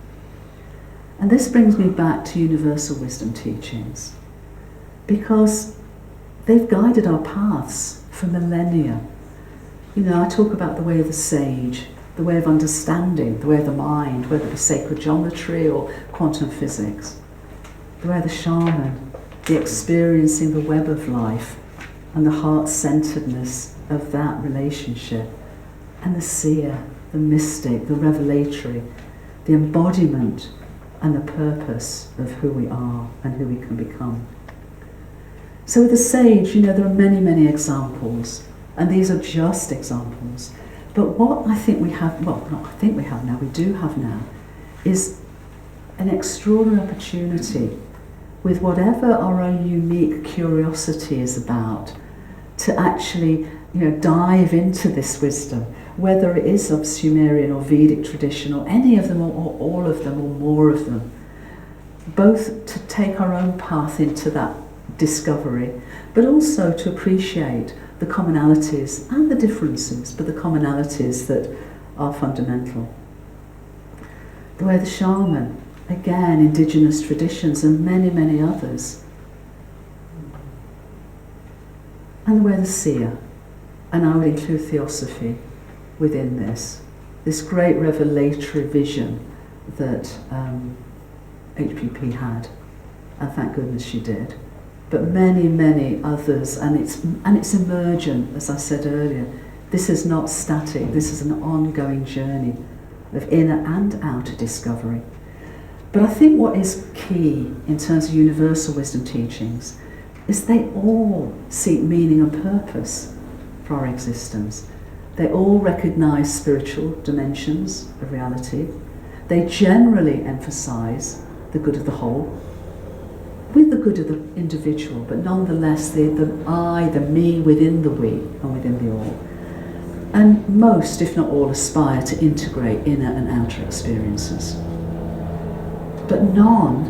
And this brings me back to universal wisdom teachings, because they've guided our paths for millennia. I talk about the way of the sage, the way of understanding, the way of the mind, whether it be sacred geometry or quantum physics, the way of the shaman, the experiencing the web of life and the heart-centeredness of that relationship, and the seer, the mystic, the revelatory, the embodiment and the purpose of who we are and who we can become. So with the sage, there are many, many examples, and these are just examples. But what I think we have, we do have now, is an extraordinary opportunity with whatever our own unique curiosity is about to actually, dive into this wisdom, whether it is of Sumerian or Vedic tradition or any of them or all of them or more of them, both to take our own path into that discovery, but also to appreciate the commonalities and the differences, but the commonalities that are fundamental. The way of the shaman, again, indigenous traditions and many, many others. And the way of the seer, and I would include theosophy within this. this great revelatory vision that HPP had, and thank goodness she did. But many, many others, and it's emergent, as I said earlier. This is not static, this is an ongoing journey of inner and outer discovery. But I think what is key in terms of universal wisdom teachings is they all seek meaning and purpose for our existence. They all recognise spiritual dimensions of reality. They generally emphasise the good of the whole, with the good of the individual, but nonetheless the I, the me within the we and within the all. And most, if not all, aspire to integrate inner and outer experiences. But none,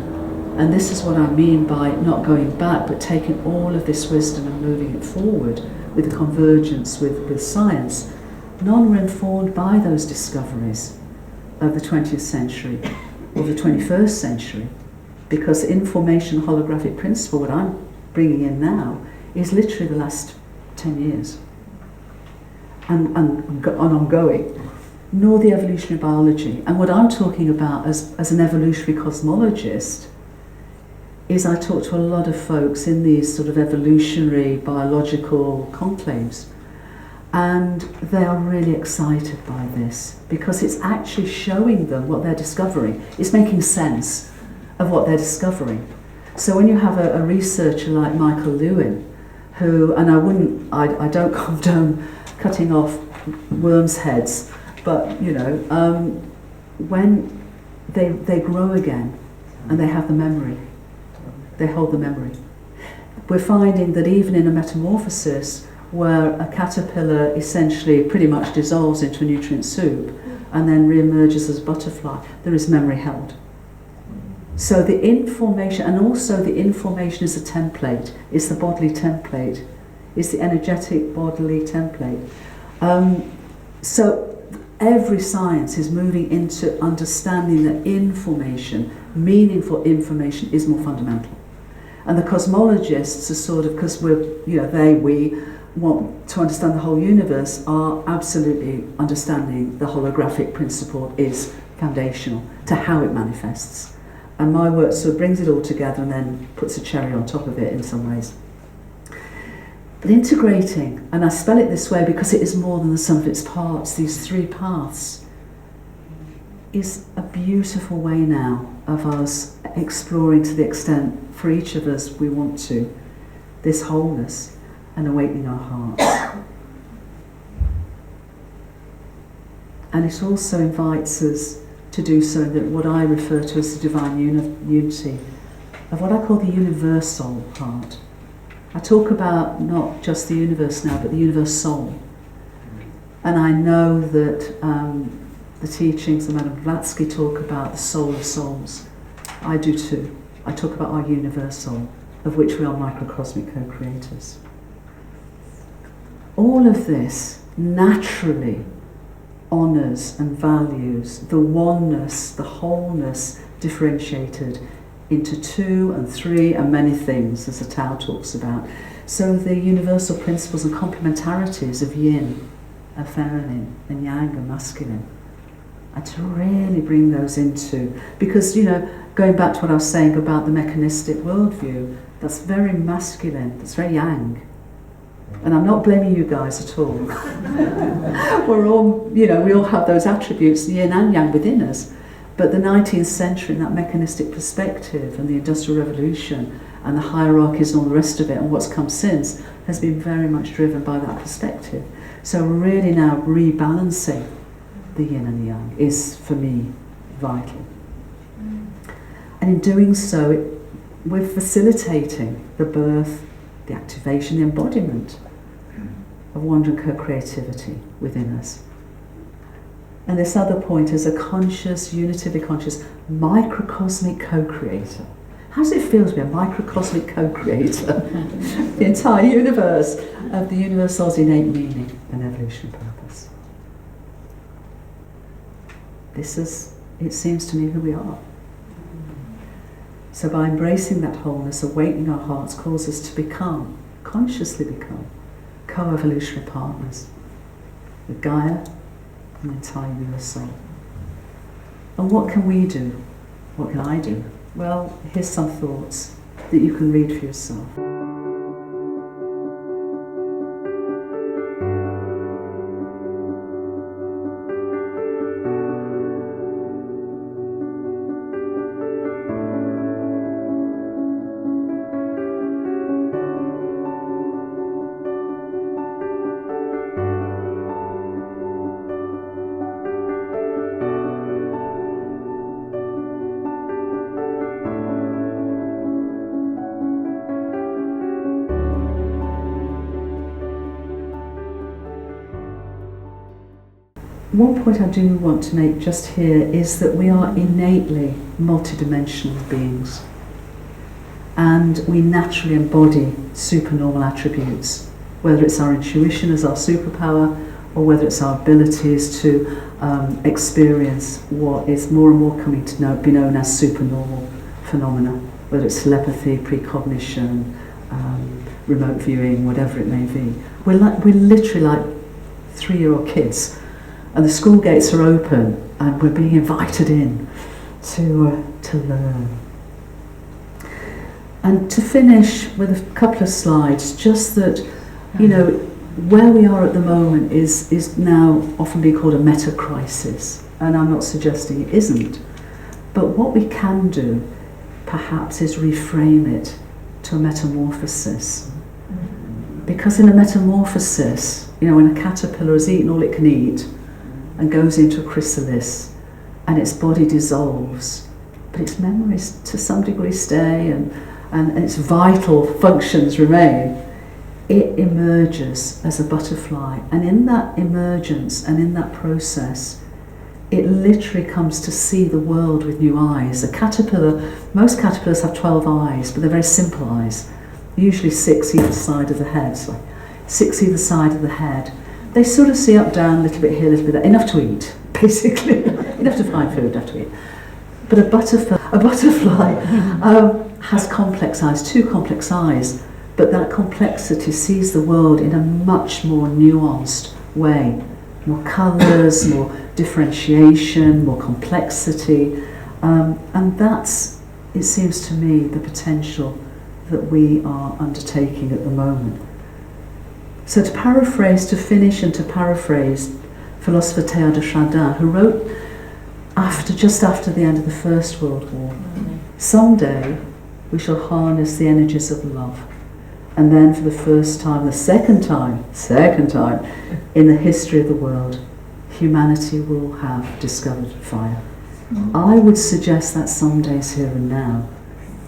and this is what I mean by not going back, but taking all of this wisdom and moving it forward with the convergence with science, none were informed by those discoveries of the 20th century or the 21st century, because the information holographic principle, what I'm bringing in now, is literally the last 10 years and ongoing, nor the evolutionary biology. And what I'm talking about as an evolutionary cosmologist is I talk to a lot of folks in these sort of evolutionary biological conclaves, and they are really excited by this because it's actually showing them what they're discovering. It's making sense of what they're discovering. So when you have a researcher like Michael Lewin, who, and I don't condone cutting off worms' heads, but you know, when they grow again and they have the memory, they hold the memory. We're finding that even in a metamorphosis where a caterpillar essentially pretty much dissolves into a nutrient soup and then re-emerges as a butterfly, there is memory held. So the information, and also the information is a template, it's the bodily template, it's the energetic bodily template. So every science is moving into understanding that information, meaningful information, is more fundamental. And the cosmologists are sort of, because we want to understand the whole universe, are absolutely understanding the holographic principle is foundational to how it manifests. And my work sort of brings it all together and then puts a cherry on top of it in some ways. But integrating, and I spell it this way because it is more than the sum of its parts, these three paths, is a beautiful way now of us exploring to the extent for each of us we want to, this wholeness and awakening our hearts. And it also invites us to do so in what I refer to as the divine unity of what I call the universal heart. I talk about not just the universe now, but the universe soul. And I know that the teachings of Madame Blavatsky talk about the soul of souls. I do too. I talk about our universal, of which we are microcosmic co-creators. All of this naturally honours and values the oneness, the wholeness differentiated into two and three and many things, as the Tao talks about. So the universal principles and complementarities of yin, of feminine, and yang, and masculine, and to really bring those into, because, you know, going back to what I was saying about the mechanistic worldview, that's very masculine, that's very yang. And I'm not blaming you guys at all. We're all, you know, we all have those attributes, yin and yang, within us. But the 19th century, and that mechanistic perspective, and the Industrial Revolution, and the hierarchies and all the rest of it, and what's come since, has been very much driven by that perspective. So really now rebalancing the yin and the yang is, for me, vital. And in doing so, we're facilitating the birth, the activation, the embodiment of wonder and co-creativity within us. And this other point is a conscious, unitively conscious, microcosmic co-creator. How does it feel to be a microcosmic co-creator? The entire universe of the universal's innate meaning and evolutionary purpose. This is, it seems to me, who we are. So by embracing that wholeness, awakening our hearts calls us to become, consciously become, co-evolutionary partners with Gaia, an entire universal. And what can we do? What can I do? Well, here's some thoughts that you can read for yourself. One point I do want to make just here is that we are innately multidimensional beings, and we naturally embody supernormal attributes, whether it's our intuition as our superpower or whether it's our abilities to experience what is more and more coming to be known as supernormal phenomena, whether it's telepathy, precognition, remote viewing, whatever it may be. We're literally like 3-year-old kids. And the school gates are open, and we're being invited in to learn. And to finish with a couple of slides, just that, you know, where we are at the moment is now often being called a meta-crisis, and I'm not suggesting it isn't. But what we can do, perhaps, is reframe it to a metamorphosis. Because in a metamorphosis, you know, when a caterpillar has eaten all it can eat, and goes into a chrysalis, and its body dissolves, but its memories to some degree stay, and its vital functions remain. It emerges as a butterfly, and in that emergence and in that process, it literally comes to see the world with new eyes. A caterpillar, most caterpillars have 12 eyes, but they're very simple eyes, usually 6 either side of the head, so 6 either side of the head. They sort of see up, down, a little bit here, a little bit there, enough to eat, basically, enough to find food, enough to eat. But a butterfly has complex eyes, 2 complex eyes, but that complexity sees the world in a much more nuanced way. More colours, more differentiation, more complexity, and that's, it seems to me, the potential that we are undertaking at the moment. So to finish and to paraphrase philosopher Teilhard de Chardin, who wrote just after the end of the First World War, someday we shall harness the energies of love, and then for the first time, the second time in the history of the world, humanity will have discovered fire. I would suggest that someday is here and now,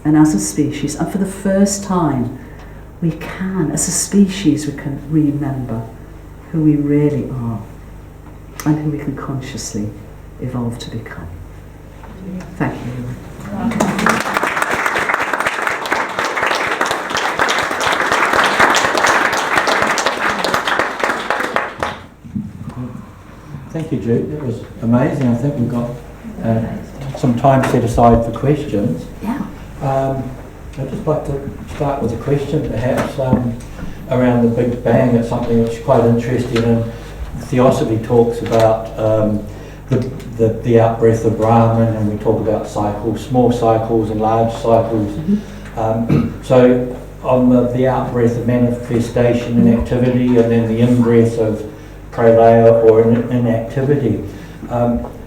and as a species, and for the first time, we can, as a species, we can remember who we really are and who we can consciously evolve to become. Thank you. Thank you, Jude. That was amazing. I think we've got some time set aside for questions. Yeah. I'd just like to start with a question, perhaps, around the Big Bang. It's something that's quite interesting, and Theosophy talks about the out-breath of Brahman, and we talk about cycles, small cycles and large cycles. Mm-hmm. So on the out-breath of manifestation and activity, and then the in-breath of pralaya or inactivity.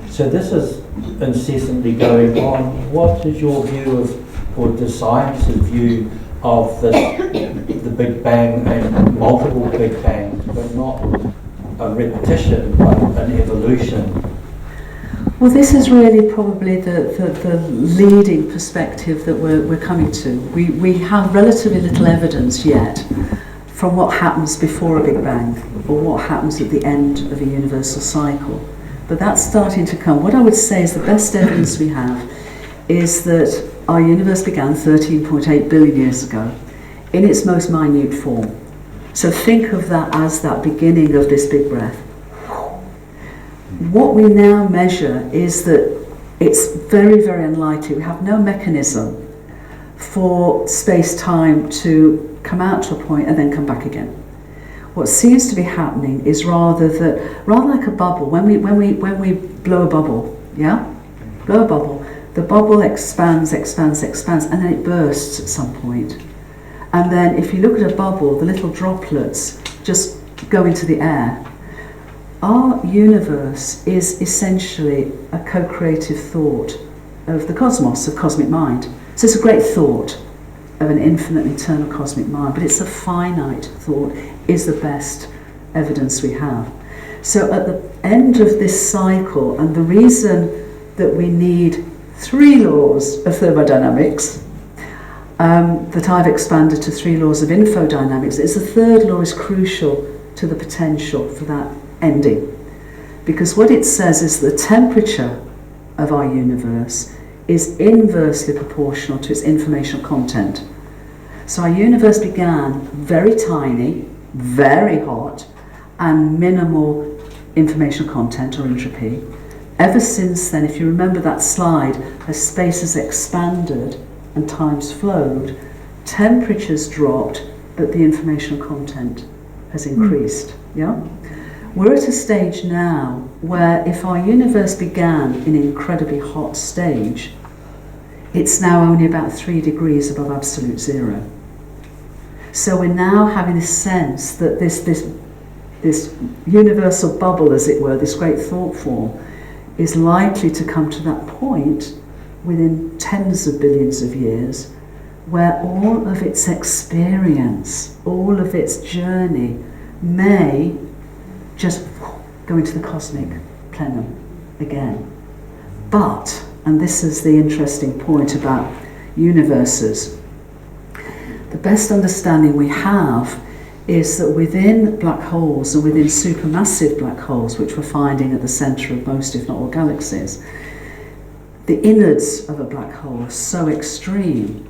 So this is incessantly going on. What is your view of, or the science's view of the Big Bang and multiple Big Bangs, but not a repetition, but an evolution? Well, this is really probably the leading perspective that we're coming to. We have relatively little evidence yet from what happens before a Big Bang or what happens at the end of a universal cycle. But that's starting to come. What I would say is the best evidence we have is that our universe began 13.8 billion years ago in its most minute form. So think of that as that beginning of this big breath. What we now measure is that it's very, very unlikely. We have no mechanism for space-time to come out to a point and then come back again. What seems to be happening is rather like a bubble. When we blow a bubble, blow a bubble, the bubble expands, and then it bursts at some point. And then if you look at a bubble, the little droplets just go into the air. Our universe is essentially a co-creative thought of the cosmos, of cosmic mind. So it's a great thought of an infinite, eternal cosmic mind, but it's a finite thought, is the best evidence we have. So at the end of this cycle, and the reason that we need 3 laws of thermodynamics, that I've expanded to 3 laws of infodynamics, is the 3rd law is crucial to the potential for that ending. Because what it says is the temperature of our universe is inversely proportional to its informational content. So our universe began very tiny, very hot, and minimal informational content or entropy. Ever since then, if you remember that slide, as space has expanded and time's flowed, temperatures dropped, but the informational content has increased. We're at a stage now where if our universe began in an incredibly hot stage, it's now only about 3 degrees above absolute zero. So we're now having this sense that this universal bubble, as it were, this great thought form, is likely to come to that point within tens of billions of years where all of its experience, all of its journey may just go into the cosmic plenum again. But, and this is the interesting point about universes, the best understanding we have is that within black holes and within supermassive black holes, which we're finding at the centre of most, if not all, galaxies, the innards of a black hole are so extreme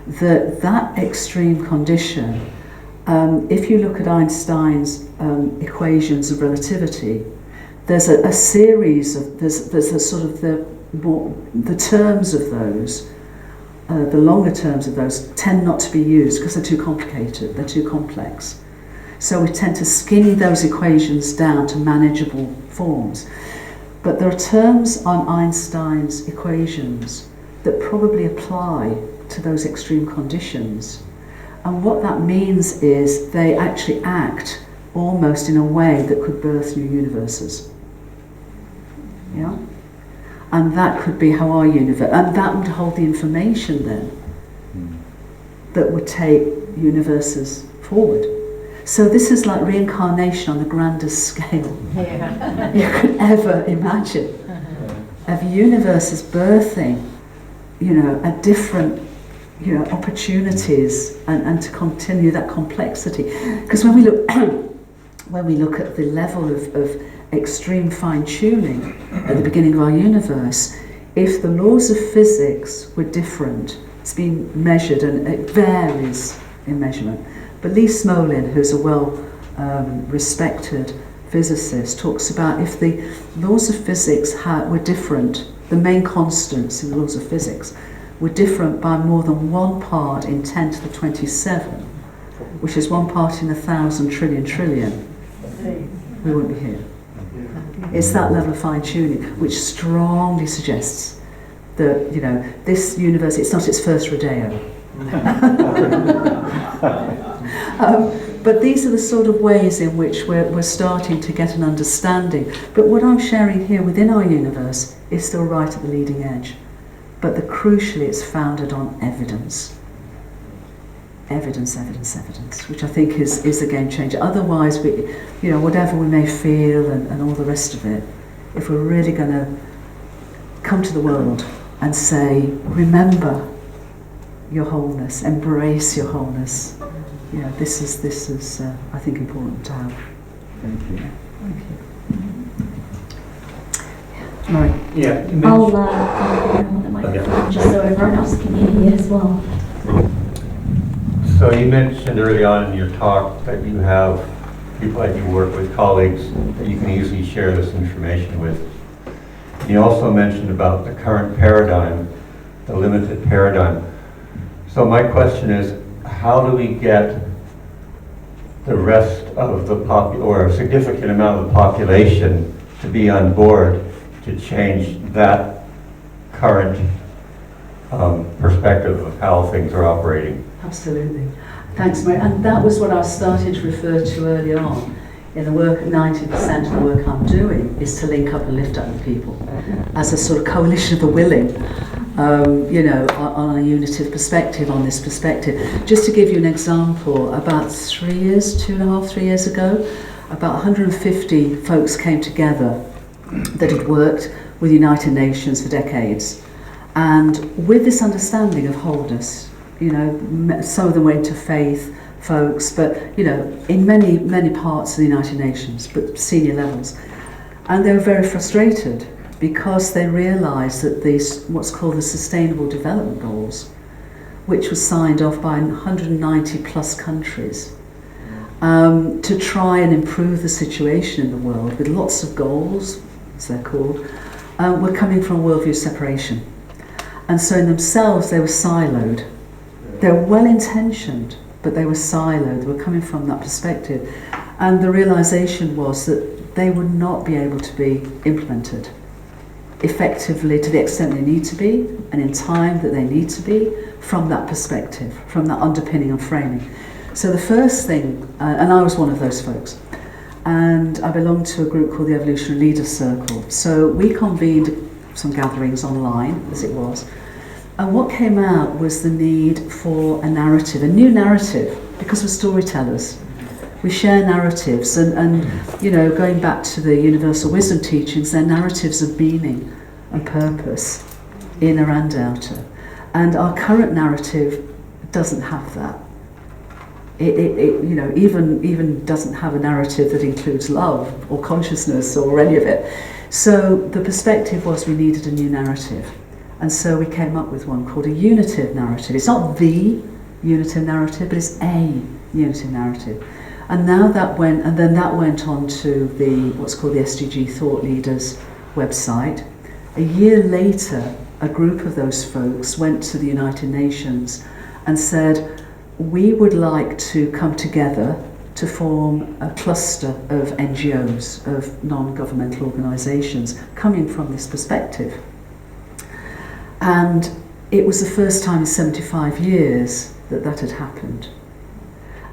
that extreme condition, if you look at Einstein's equations of relativity, there's a series of, there's a sort of the terms of those, the longer terms of those tend not to be used because they're too complicated, they're too complex. So we tend to skinny those equations down to manageable forms. But there are terms on Einstein's equations that probably apply to those extreme conditions. And what that means is they actually act almost in a way that could birth new universes. Yeah? And that could be how our universe, and that would hold the information then that would take universes forward. So this is like reincarnation on the grandest scale you could ever imagine. Of universes birthing, a different, opportunities and to continue that complexity. Because when we look at the level of extreme fine-tuning at the beginning of our universe, if the laws of physics were different, it's been measured and it varies in measurement. But Lee Smolin, who's a well-respected physicist, talks about if the laws of physics were different, the main constants in the laws of physics were different by more than 1 part in 10 to the 27, which is 1 part in 1,000 trillion, we wouldn't be here. It's that level of fine-tuning which strongly suggests that, this universe, it's not its first rodeo. But these are the sort of ways in which we're starting to get an understanding. But what I'm sharing here within our universe is still right at the leading edge. But crucially, it's founded on evidence. Evidence, which I think is a game changer. Otherwise, whatever we may feel and all the rest of it, if we're really going to come to the world and say, remember your wholeness, embrace your wholeness, this is I think important to have. Thank you. Thank you. Laurie. Yeah. I'll hold the microphone just so everyone else can hear you as well. So you mentioned early on in your talk that you have people that you work with, colleagues, that you can easily share this information with. You also mentioned about the current paradigm, the limited paradigm. So my question is, how do we get the rest of the or a significant amount of the population to be on board to change that current perspective of how things are operating. Absolutely. Thanks, Mary. And that was what I was starting to refer to early on. In the work, 90% of the work I'm doing is to link up and lift up the people as a sort of coalition of the willing, on a unitive perspective, on this perspective. Just to give you an example, about 3 years, 2.5, 3 years ago, about 150 folks came together that had worked with the United Nations for decades. And with this understanding of wholeness, some of them went to faith folks, but in many parts of the United Nations, but senior levels. And they were very frustrated because they realised that these, what's called the Sustainable Development Goals, which was signed off by 190 plus countries, to try and improve the situation in the world with lots of goals, as they're called, were coming from worldview separation. And so in themselves they were siloed. They were well-intentioned, but they were siloed. They were coming from that perspective. And the realisation was that they would not be able to be implemented effectively to the extent they need to be, and in time that they need to be, from that perspective, from that underpinning and framing. So the first thing, and I was one of those folks, and I belonged to a group called the Evolutionary Leaders Circle. So we convened some gatherings online, as it was, and what came out was the need for a narrative, a new narrative, because we're storytellers. We share narratives, and going back to the universal wisdom teachings, they're narratives of meaning and purpose, inner and outer. And our current narrative doesn't have that. It even doesn't have a narrative that includes love or consciousness or any of it. So the perspective was we needed a new narrative. And so we came up with one called a unitive narrative. It's not the unitive narrative, but it's a unitive narrative. And now that went on to the what's called the SDG Thought Leaders website. A year later, a group of those folks went to the United Nations and said, we would like to come together to form a cluster of NGOs, of non-governmental organisations, coming from this perspective. And it was the first time in 75 years that had happened.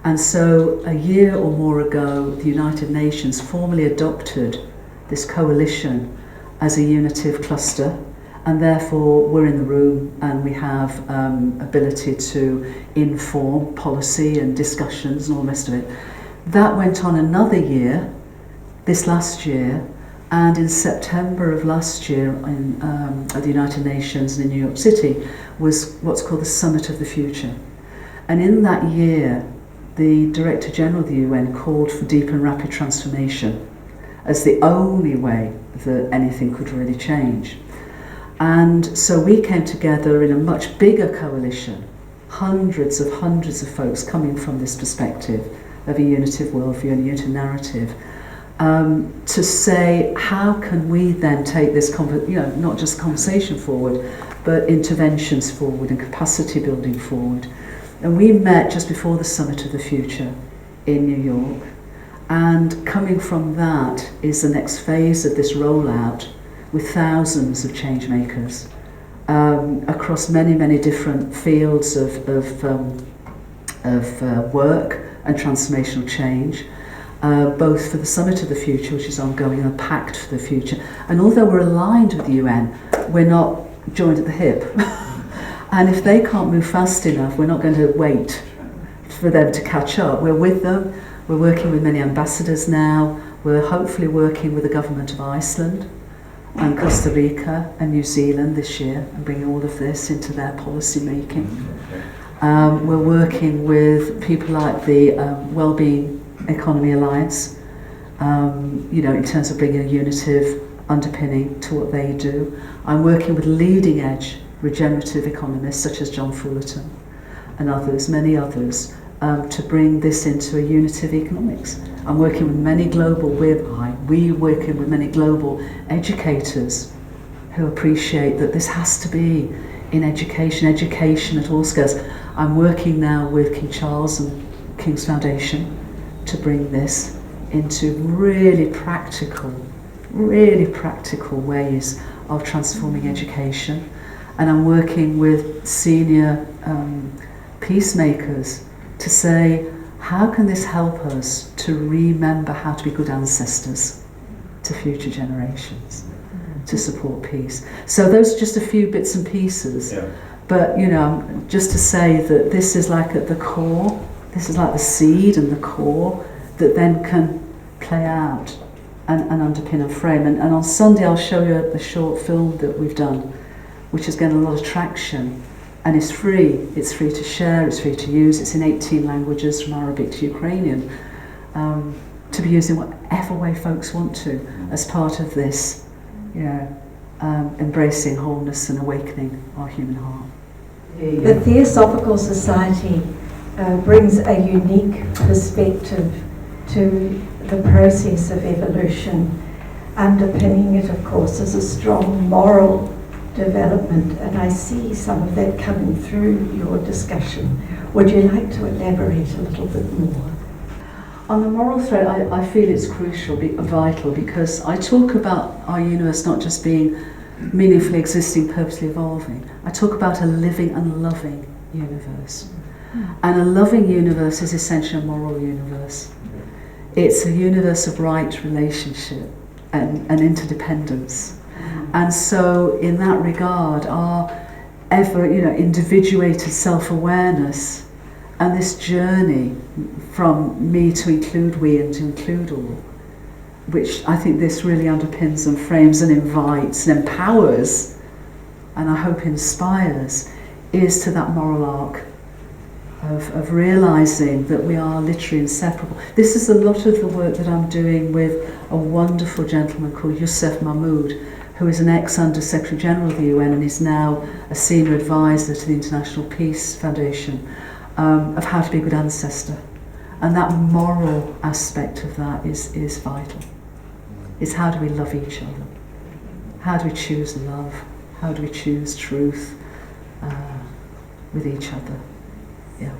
And so a year or more ago, the United Nations formally adopted this coalition as a unitive cluster, and therefore we're in the room and we have ability to inform policy and discussions and all the rest of it. That went on another year, this last year, and in September of last year at the United Nations in New York City was what's called the Summit of the Future. And in that year, the Director General of the UN called for deep and rapid transformation as the only way that anything could really change. And so we came together in a much bigger coalition, hundreds of folks coming from this perspective of a unitive worldview and a unitive narrative, to say how can we then take this, not just conversation forward, but interventions forward and capacity building forward. And we met just before the Summit of the Future in New York. And coming from that is the next phase of this rollout with thousands of change makers across many different fields of work and transformational change, both for the Summit of the Future, which is ongoing, and a Pact for the Future. And although we're aligned with the UN, we're not joined at the hip. And if they can't move fast enough, we're not going to wait for them to catch up. We're with them. We're working with many ambassadors now. We're hopefully working with the government of Iceland and Costa Rica and New Zealand this year and bringing all of this into their policy making. We're working with people like the Wellbeing Economy Alliance, in terms of bringing a unitive underpinning to what they do. I'm working with leading edge regenerative economists such as John Fullerton and others, many others, to bring this into a unitive economics. I'm working with many global, we're working with many global educators who appreciate that this has to be in education at all scales. I'm working now with King Charles and King's Foundation to to bring this into really practical ways of transforming education. And I'm working with senior peacemakers to say, how can this help us to remember how to be good ancestors to future generations, to support peace? So those are just a few bits and pieces. Yeah. But, you know, just to say that this is like at the core, this is like the seed and the core that then can play out and underpin and frame. And on Sunday I'll show you a short film that we've done, which has gained a lot of traction, and it's free. It's free to share, it's free to use. It's in 18 languages from Arabic to Ukrainian, to be used in whatever way folks want to as part of this, you know, embracing wholeness and awakening our human heart. The Theosophical Society brings a unique perspective to the process of evolution. Underpinning it, of course, is a strong moral development, and I see some of that coming through your discussion. Would you like to elaborate a little bit more? On the moral thread, I feel it's crucial, vital, because I talk about our universe not just being meaningfully existing, purposely evolving. I talk about a living and loving universe. And a loving universe is essentially a moral universe. It's a universe of right relationship and interdependence. And so in that regard, our ever, you know, individuated self-awareness and this journey from me to include we and to include all, which I think this really underpins and frames and invites and empowers, and I hope inspires, is to that moral arc of realising that we are literally inseparable. This is a lot of the work that I'm doing with a wonderful gentleman called Youssef Mahmoud, who is an ex-Under-Secretary General of the UN and is now a senior advisor to the International Peace Foundation, of how to be a good ancestor. And that moral aspect of that is vital. It's how do we love each other? How do we choose love? How do we choose truth with each other? Yeah.